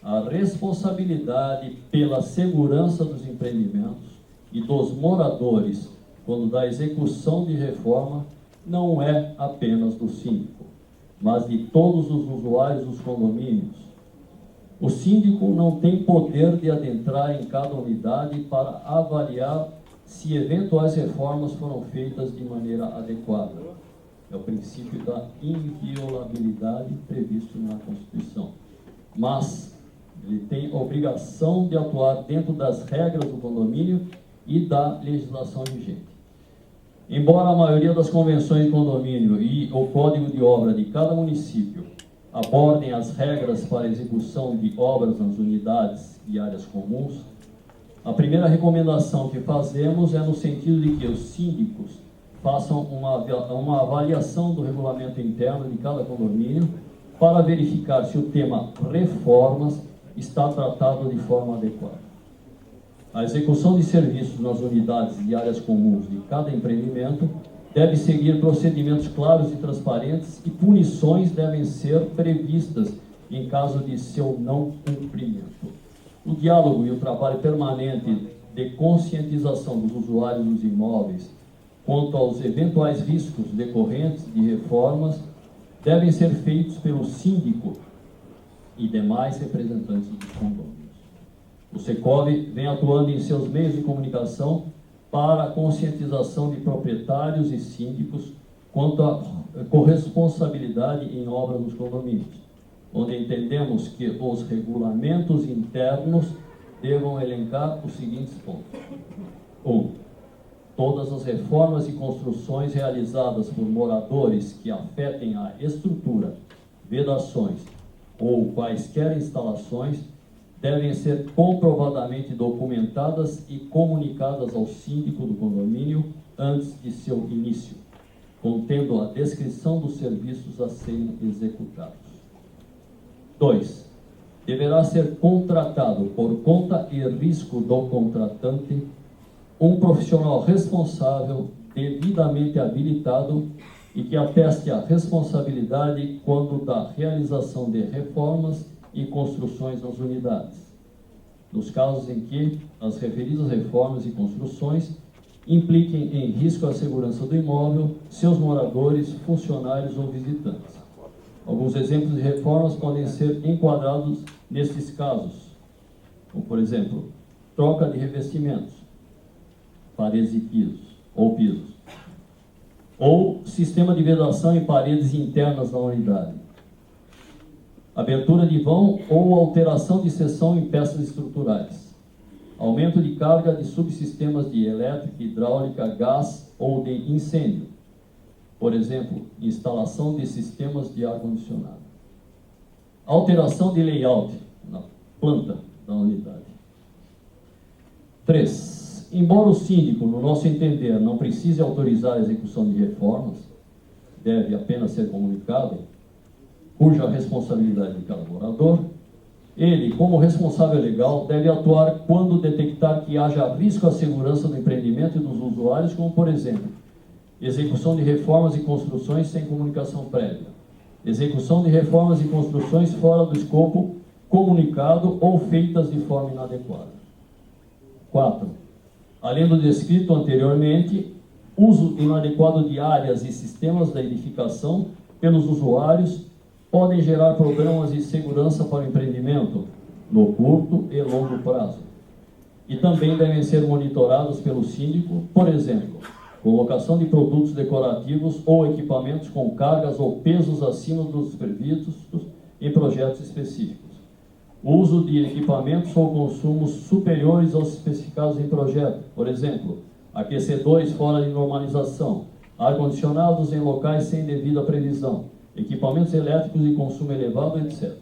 A responsabilidade pela segurança dos empreendimentos e dos moradores quando da execução de reforma não é apenas do síndico, mas de todos os usuários dos condomínios. O síndico não tem poder de adentrar em cada unidade para avaliar se eventuais reformas foram feitas de maneira adequada. É o princípio da inviolabilidade previsto na Constituição. Mas ele tem a obrigação de atuar dentro das regras do condomínio e da legislação vigente. Embora a maioria das convenções de condomínio e o código de obra de cada município abordem as regras para a execução de obras nas unidades e áreas comuns, a primeira recomendação que fazemos é no sentido de que os síndicos façam uma avaliação do regulamento interno de cada condomínio para verificar se o tema reformas está tratado de forma adequada. A execução de serviços nas unidades e áreas comuns de cada empreendimento deve seguir procedimentos claros e transparentes e punições devem ser previstas em caso de seu não cumprimento. O diálogo e o trabalho permanente de conscientização dos usuários dos imóveis quanto aos eventuais riscos decorrentes de reformas devem ser feitos pelo síndico e demais representantes dos condomínios. O Secov vem atuando em seus meios de comunicação para a conscientização de proprietários e síndicos quanto à corresponsabilidade em obras nos condomínios, onde entendemos que os regulamentos internos devam elencar os seguintes pontos. 1. Todas as reformas e construções realizadas por moradores que afetem a estrutura, vedações ou quaisquer instalações devem ser comprovadamente documentadas e comunicadas ao síndico do condomínio antes de seu início, contendo a descrição dos serviços a serem executados. 2. Deverá ser contratado por conta e risco do contratante um profissional responsável, devidamente habilitado e que ateste a responsabilidade quando da realização de reformas e construções nas unidades, nos casos em que as referidas reformas e construções impliquem em risco à segurança do imóvel, seus moradores, funcionários ou visitantes. Alguns exemplos de reformas podem ser enquadrados nestes casos, como, por exemplo, troca de revestimentos, paredes e pisos, ou sistema de vedação em paredes internas da unidade, abertura de vão ou alteração de seção em peças estruturais, aumento de carga de subsistemas de elétrica, hidráulica, gás ou de incêndio, por exemplo, instalação de sistemas de ar-condicionado, alteração de layout na planta da unidade. 3. Embora o síndico, no nosso entender, não precise autorizar a execução de reformas, deve apenas ser comunicado, cuja responsabilidade de cada morador, ele, como responsável legal, deve atuar quando detectar que haja risco à segurança do empreendimento e dos usuários, como, por exemplo, execução de reformas e construções sem comunicação prévia, execução de reformas e construções fora do escopo comunicado ou feitas de forma inadequada. 4. Além do descrito anteriormente, uso inadequado de áreas e sistemas da edificação pelos usuários podem gerar problemas de segurança para o empreendimento no curto e longo prazo. E também devem ser monitorados pelo síndico, por exemplo, colocação de produtos decorativos ou equipamentos com cargas ou pesos acima dos previstos em projetos específicos. O uso de equipamentos ou consumos superiores aos especificados em projeto, por exemplo, aquecedores fora de normalização, ar-condicionados em locais sem devida previsão, equipamentos elétricos de consumo elevado, etc.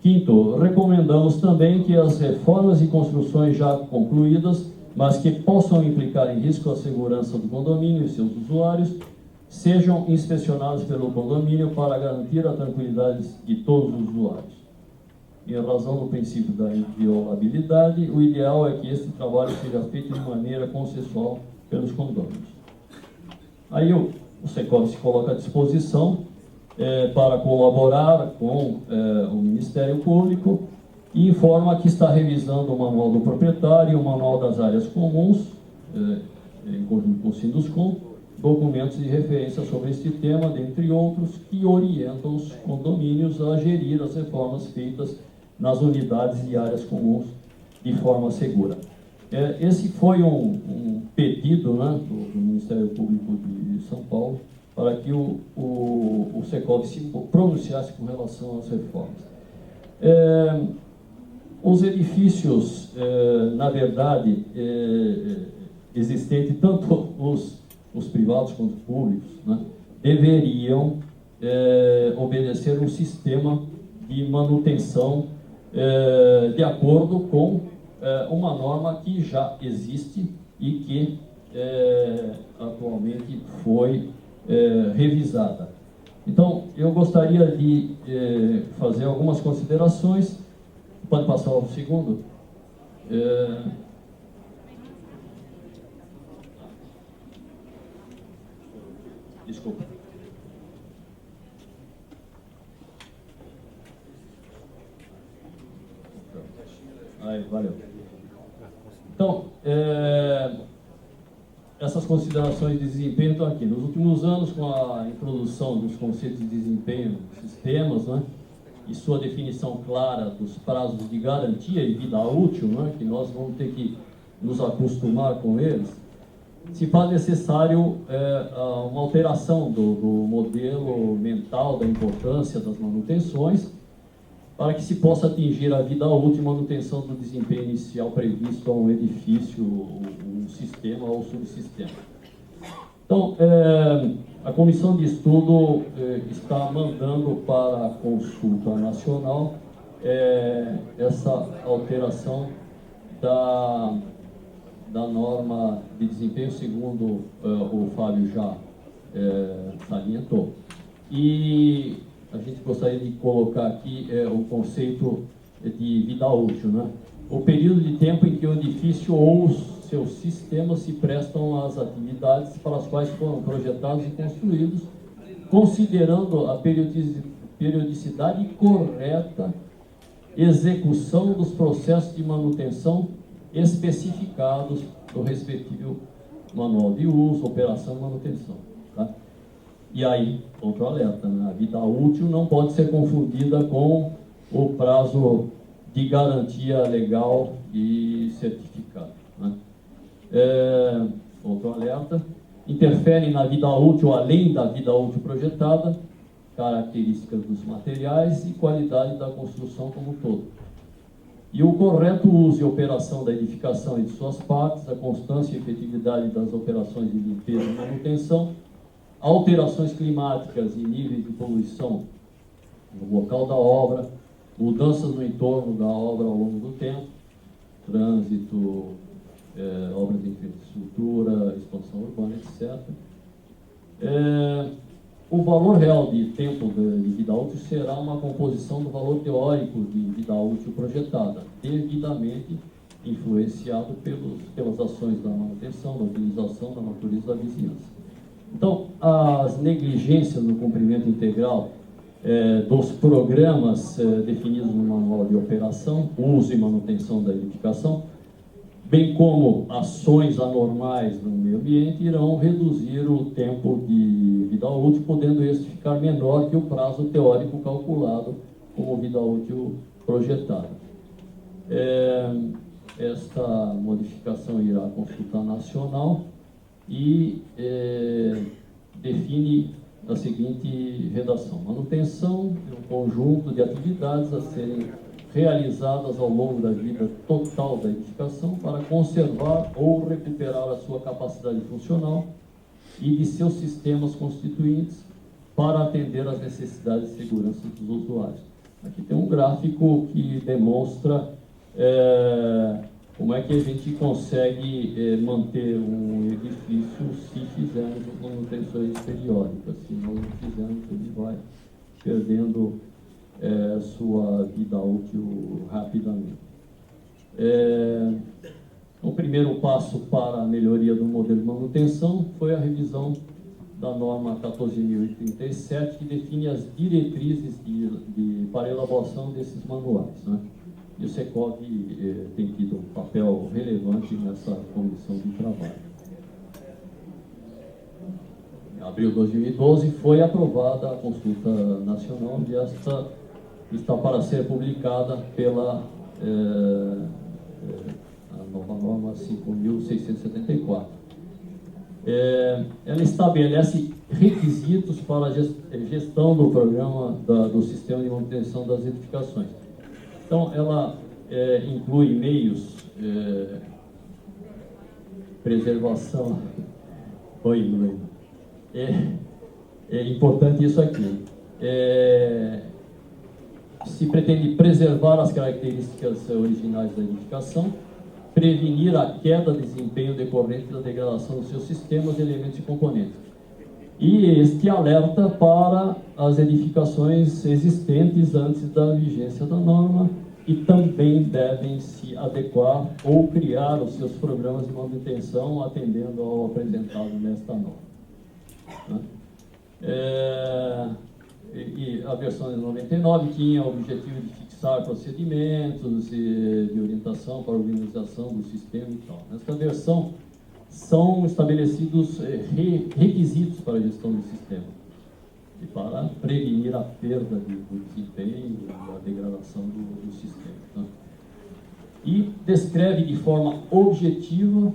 5. Recomendamos também que as reformas e construções já concluídas, mas que possam implicar em risco à segurança do condomínio e seus usuários, sejam inspecionadas pelo condomínio para garantir a tranquilidade de todos os usuários. Em razão do princípio da inviolabilidade, o ideal é que este trabalho seja feito de maneira consensual pelos condôminos. Aí o Secov se coloca à disposição para colaborar com o Ministério Público e informa que está revisando o Manual do Proprietário e o Manual das Áreas Comuns, em conjunto com o Sinduscom, documentos de referência sobre este tema, dentre outros, que orientam os condomínios a gerir as reformas feitas nas unidades e áreas comuns de forma segura. Esse foi um pedido, né, do Ministério Público de São Paulo para que o Secov se pronunciasse com relação às reformas. Os edifícios, na verdade, existente, tanto os privados quanto os públicos, né, deveriam obedecer um sistema de manutenção de acordo com uma norma que já existe e que atualmente foi revisada. Então, eu gostaria de fazer algumas considerações. Pode passar o segundo? Desculpa. Aí, valeu. Então, essas considerações de desempenho estão aqui. Nos últimos anos, com a introdução dos conceitos de desempenho dos sistemas, né, e sua definição clara dos prazos de garantia e vida útil, né, que nós vamos ter que nos acostumar com eles, se faz necessário uma alteração do modelo mental da importância das manutenções, para que se possa atingir a vida útil e manutenção do desempenho inicial previsto a um edifício, um sistema ou subsistema. Então, a Comissão de Estudo está mandando para a Consulta Nacional essa alteração da norma de desempenho, segundo o Fábio já salientou. E a gente gostaria de colocar aqui o conceito de vida útil, né? O período de tempo em que o edifício ou os seus sistemas se prestam às atividades para as quais foram projetados e construídos, considerando a periodicidade correta execução dos processos de manutenção especificados no respectivo manual de uso, operação e manutenção. Tá? E aí, outro alerta, né? A vida útil não pode ser confundida com o prazo de garantia legal e certificado. Né? Outro alerta, interfere na vida útil, além da vida útil projetada, características dos materiais e qualidade da construção como um todo. E o correto uso e operação da edificação e de suas partes, a constância e efetividade das operações de limpeza e manutenção, alterações climáticas e níveis de poluição no local da obra, mudanças no entorno da obra ao longo do tempo, trânsito, obras de infraestrutura, expansão urbana, etc. O valor real de tempo de vida útil será uma composição do valor teórico de vida útil projetada, devidamente influenciado pelas ações da manutenção, da utilização, da natureza da vizinhança. Então, as negligências no cumprimento integral dos programas definidos no manual de operação, uso e manutenção da edificação, bem como ações anormais no meio ambiente, irão reduzir o tempo de vida útil, podendo este ficar menor que o prazo teórico calculado como vida útil projetada. Esta modificação irá à Consulta Nacional e define a seguinte redação: manutenção é um conjunto de atividades a serem realizadas ao longo da vida total da edificação para conservar ou recuperar a sua capacidade funcional e de seus sistemas constituintes para atender às necessidades de segurança dos usuários. Aqui tem um gráfico que demonstra como é que a gente consegue manter um edifício se fizermos manutenções periódicas. Se nós não fizermos, ele vai perdendo sua vida útil rapidamente. O primeiro passo para a melhoria do modelo de manutenção foi a revisão da norma 14.037, que define as diretrizes para a elaboração desses manuais, né? E o Secov tem tido um papel relevante nessa comissão de trabalho. Em abril de 2012 foi aprovada a Consulta Nacional e esta está para ser publicada pela a nova norma 5.674. Ela estabelece requisitos para a gestão do programa do sistema de manutenção das edificações. Então, ela inclui meios preservação. Oi, Luiz. É importante isso aqui. Se pretende preservar as características originais da edificação, prevenir a queda de desempenho decorrente da degradação dos seus sistemas, elementos e componentes. E este alerta para as edificações existentes antes da vigência da norma, e também devem se adequar ou criar os seus programas de manutenção atendendo ao apresentado nesta norma. E a versão de 99 tinha o objetivo de fixar procedimentos de orientação para a organização do sistema e tal. Nesta versão são estabelecidos requisitos para a gestão do sistema e para prevenir a perda do desempenho e a degradação do sistema. Né? E descreve de forma objetiva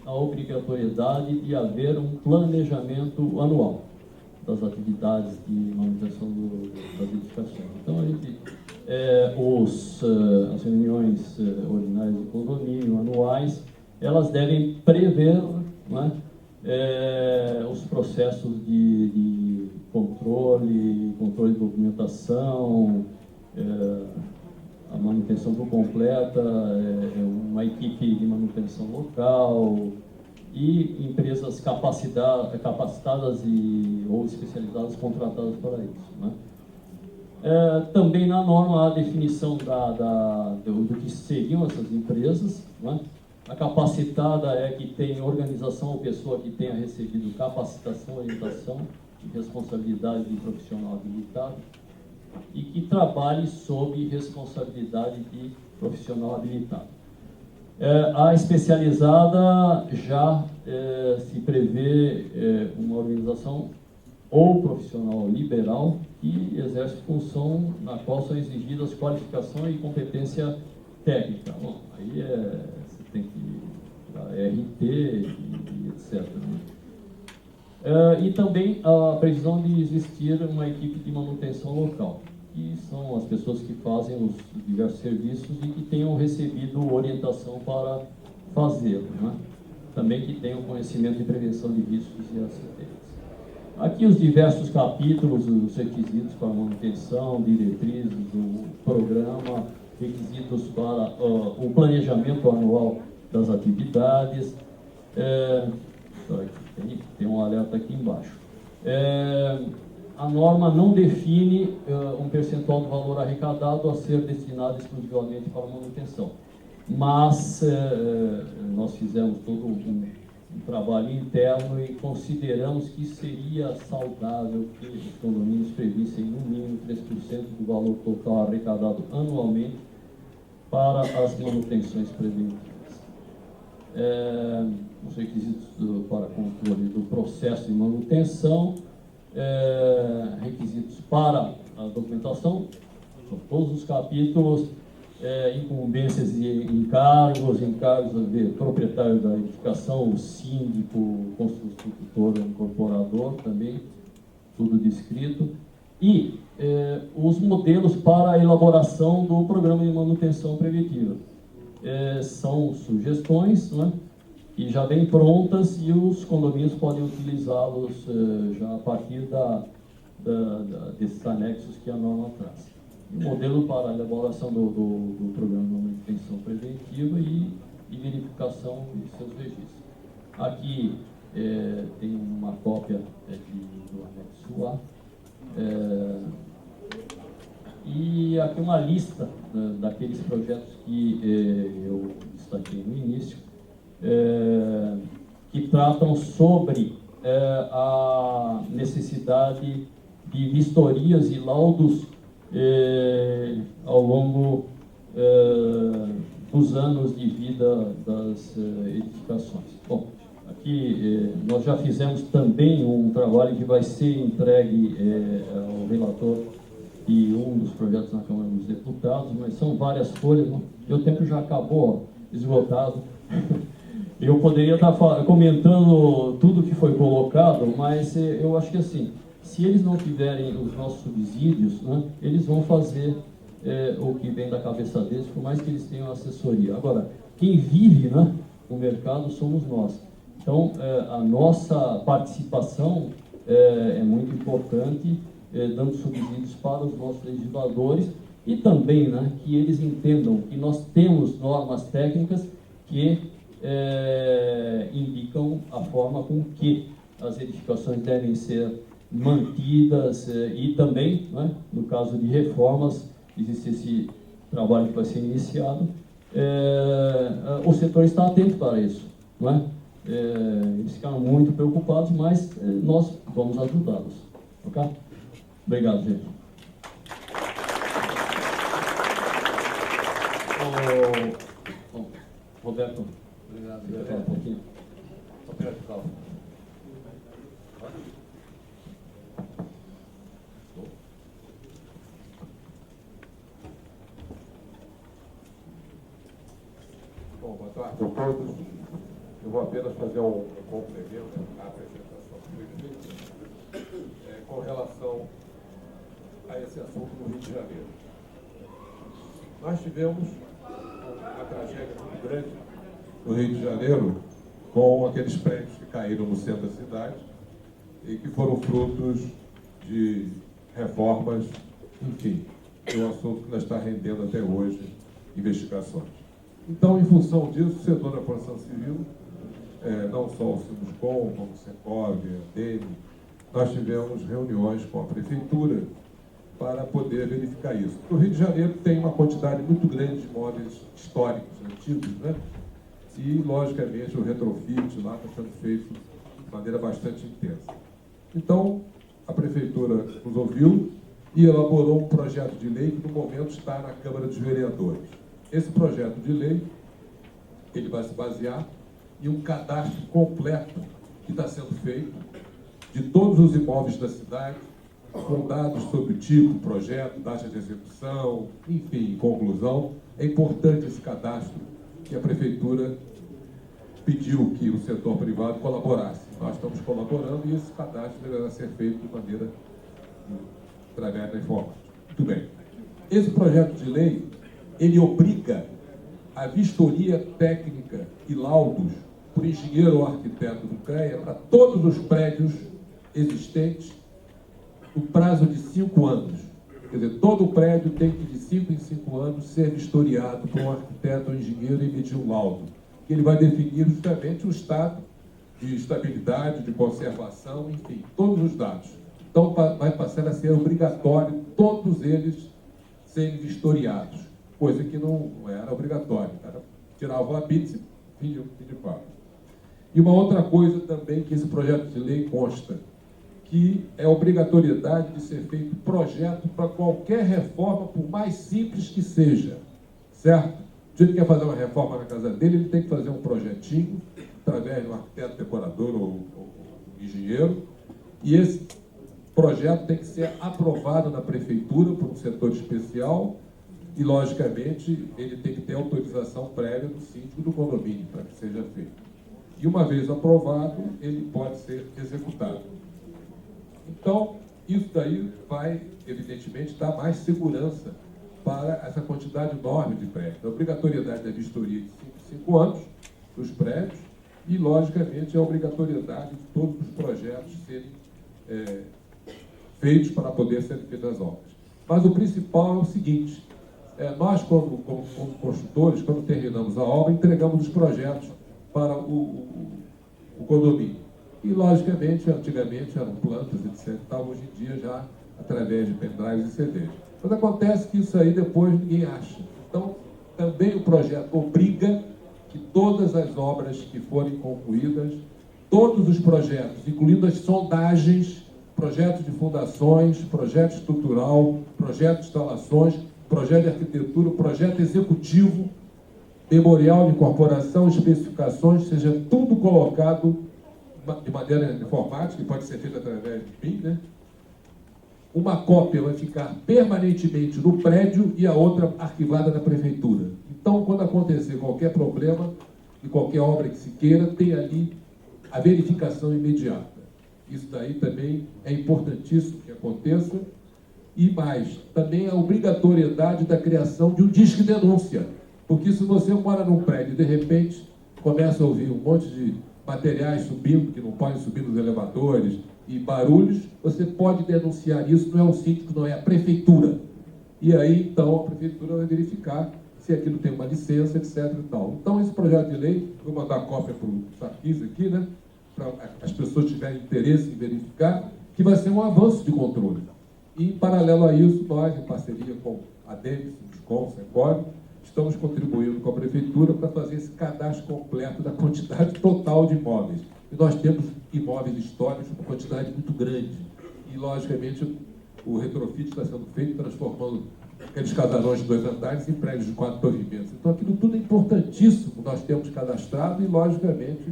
a obrigatoriedade de haver um planejamento anual das atividades de manutenção das edificações. Então, as reuniões ordinárias de condomínio anuais, elas devem prever, né, os processos de controle de documentação, a manutenção completa, uma equipe de manutenção local e empresas capacitadas ou especializadas contratadas para isso. Né? Também na norma há a definição do que seriam essas empresas. Né? A capacitada é que tem organização ou pessoa que tenha recebido capacitação, orientação e responsabilidade de profissional habilitado e que trabalhe sob responsabilidade de profissional habilitado. A especializada já se prevê uma organização ou profissional liberal que exerce função na qual são exigidas qualificação e competência técnica. Bom, aí você tem que RT e etc. Né? E também a previsão de existir uma equipe de manutenção local, que são as pessoas que fazem os diversos serviços e que tenham recebido orientação para fazê-lo, né? Também que tenham conhecimento de prevenção de riscos e acidentes. Aqui os diversos capítulos, os requisitos para manutenção, diretrizes, o programa, requisitos para o planejamento anual das atividades. Tem um alerta aqui embaixo. A norma não define um percentual do valor arrecadado a ser destinado exclusivamente para manutenção. Mas nós fizemos todo um trabalho interno e consideramos que seria saudável que os condomínios previssem no mínimo 3% do valor total arrecadado anualmente para as manutenções preventivas. Os requisitos para controle do processo de manutenção, requisitos para a documentação, são todos os capítulos, incumbências e encargos de proprietário da edificação, o síndico, o construtor, o incorporador também, tudo descrito, e os modelos para a elaboração do programa de manutenção preventiva. São sugestões, né, que já vêm prontas e os condomínios podem utilizá-los já a partir desses anexos que a norma traz. Modelo para a elaboração do programa de manutenção preventiva e verificação de seus registros. Aqui tem uma cópia do anexo A. E aqui uma lista daqueles projetos que eu destaquei no início, que tratam sobre a necessidade de vistorias e laudos ao longo dos anos de vida das edificações. Bom, aqui nós já fizemos também um trabalho que vai ser entregue ao relator e um dos projetos na Câmara dos Deputados, mas são várias folhas, meu tempo já acabou, esgotado. Eu poderia estar comentando tudo que foi colocado, mas eu acho que assim, se eles não tiverem os nossos subsídios, né, eles vão fazer o que vem da cabeça deles, por mais que eles tenham assessoria. Agora, quem vive, né, o mercado somos nós. Então, a nossa participação é muito importante, dando subsídios para os nossos legisladores e também, né, que eles entendam que nós temos normas técnicas que indicam a forma com que as edificações devem ser mantidas e também, né, no caso de reformas, existe esse trabalho que vai ser iniciado, o setor está atento para isso, não é? Eles ficaram muito preocupados, mas nós vamos ajudá-los, ok? Obrigado, gente. Roberto, Obrigado, quer falar um pouquinho? Roberto, calma. Bom, boa tarde a todos. Eu vou apenas fazer um complemento à apresentação que foi feita com relação a esse assunto no Rio de Janeiro. Nós tivemos uma tragédia muito grande no Rio de Janeiro com aqueles prédios que caíram no centro da cidade e que foram frutos de reformas, enfim, é um assunto que ainda está rendendo até hoje investigações. Então, em função disso, o setor da construção civil, não só o Simuscom, como o Secov, a DEME, nós tivemos reuniões com a Prefeitura para poder verificar isso. O Rio de Janeiro tem uma quantidade muito grande de imóveis históricos, antigos, né? E, logicamente, o retrofit lá está sendo feito de maneira bastante intensa. Então, a Prefeitura nos ouviu e elaborou um projeto de lei que, no momento, está na Câmara dos Vereadores. Esse projeto de lei, ele vai se basear em um cadastro completo que está sendo feito de todos os imóveis da cidade, com dados sobre o tipo, projeto, data de execução, enfim, em conclusão. É importante esse cadastro que a Prefeitura pediu que o setor privado colaborasse. Nós estamos colaborando e esse cadastro deverá ser feito de maneira através da informática. Muito bem. Esse projeto de lei, ele obriga a vistoria técnica e laudos por engenheiro ou arquiteto do CREA para todos os prédios existentes no prazo de 5 anos. Quer dizer, todo o prédio tem que, de 5 em 5 anos, ser vistoriado por um arquiteto ou engenheiro e emitir um laudo. Ele vai definir justamente o estado de estabilidade, de conservação, enfim, todos os dados. Então, vai passar a ser obrigatório todos eles serem vistoriados, coisa que não era obrigatória. O cara tirava o apêndice, fim de papo. E uma outra coisa também que esse projeto de lei consta, que é a obrigatoriedade de ser feito projeto para qualquer reforma, por mais simples que seja, certo? Se ele quer fazer uma reforma na casa dele, ele tem que fazer um projetinho, através de um arquiteto, decorador ou engenheiro, e esse projeto tem que ser aprovado na prefeitura por um setor especial e, logicamente, ele tem que ter autorização prévia do síndico do condomínio para que seja feito. E, uma vez aprovado, ele pode ser executado. Então, isso daí vai, evidentemente, dar mais segurança para essa quantidade enorme de prédios. A obrigatoriedade da vistoria de 5 anos dos prédios e, logicamente, a obrigatoriedade de todos os projetos serem feitos para poder serem feitas as obras. Mas o principal é o seguinte, nós, como construtores, quando terminamos a obra, entregamos os projetos para o condomínio. E, logicamente, antigamente eram plantas, etc. Hoje em dia já através de pendrives e CDs. Mas acontece que isso aí depois ninguém acha. Então, também o projeto obriga que todas as obras que forem concluídas, todos os projetos, incluindo as sondagens, projetos de fundações, projeto estrutural, projeto de instalações, projeto de arquitetura, projeto executivo, memorial de incorporação, especificações, seja tudo colocado de maneira informática, que pode ser feita através de PIN, né? Uma cópia vai ficar permanentemente no prédio e a outra arquivada na prefeitura. Então, quando acontecer qualquer problema de qualquer obra que se queira, tem ali a verificação imediata. Isso daí também é importantíssimo que aconteça. E mais, também a obrigatoriedade da criação de um disque denúncia. Porque se você mora num prédio e, de repente, começa a ouvir um monte de materiais subindo, que não podem subir nos elevadores, e barulhos, você pode denunciar isso, não é o síndico, não é a prefeitura. E aí, então, a prefeitura vai verificar se aquilo tem uma licença, etc. E tal. Então, esse projeto de lei, vou mandar cópia para o Sarkis aqui, né, para as pessoas tiverem interesse em verificar, que vai ser um avanço de controle. E, em paralelo a isso, nós, em parceria com a DEMS, com o Secov, estamos contribuindo com a prefeitura para fazer esse cadastro completo da quantidade total de imóveis. E nós temos imóveis históricos com uma quantidade muito grande. E, logicamente, o retrofit está sendo feito transformando aqueles casarões de 2 andares em prédios de 4 pavimentos. Então, aquilo tudo é importantíssimo, nós temos cadastrado e, logicamente,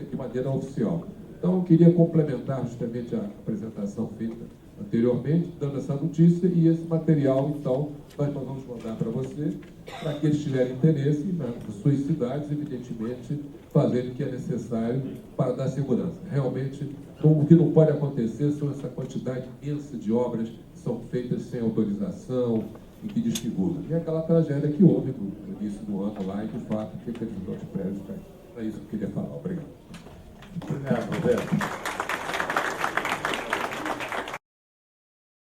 de maneira oficial. Então, eu queria complementar justamente a apresentação feita anteriormente, dando essa notícia, e esse material, então, nós vamos mandar para você, para que eles tiverem interesse nas suas cidades, evidentemente, fazerem o que é necessário para dar segurança. Realmente, o que não pode acontecer são essa quantidade imensa de obras que são feitas sem autorização e que desfiguram. E aquela tragédia que houve no início do ano lá, e de fato, que aqueles dois prédios caíram. É isso que eu queria falar. Obrigado. Obrigado, Roberto.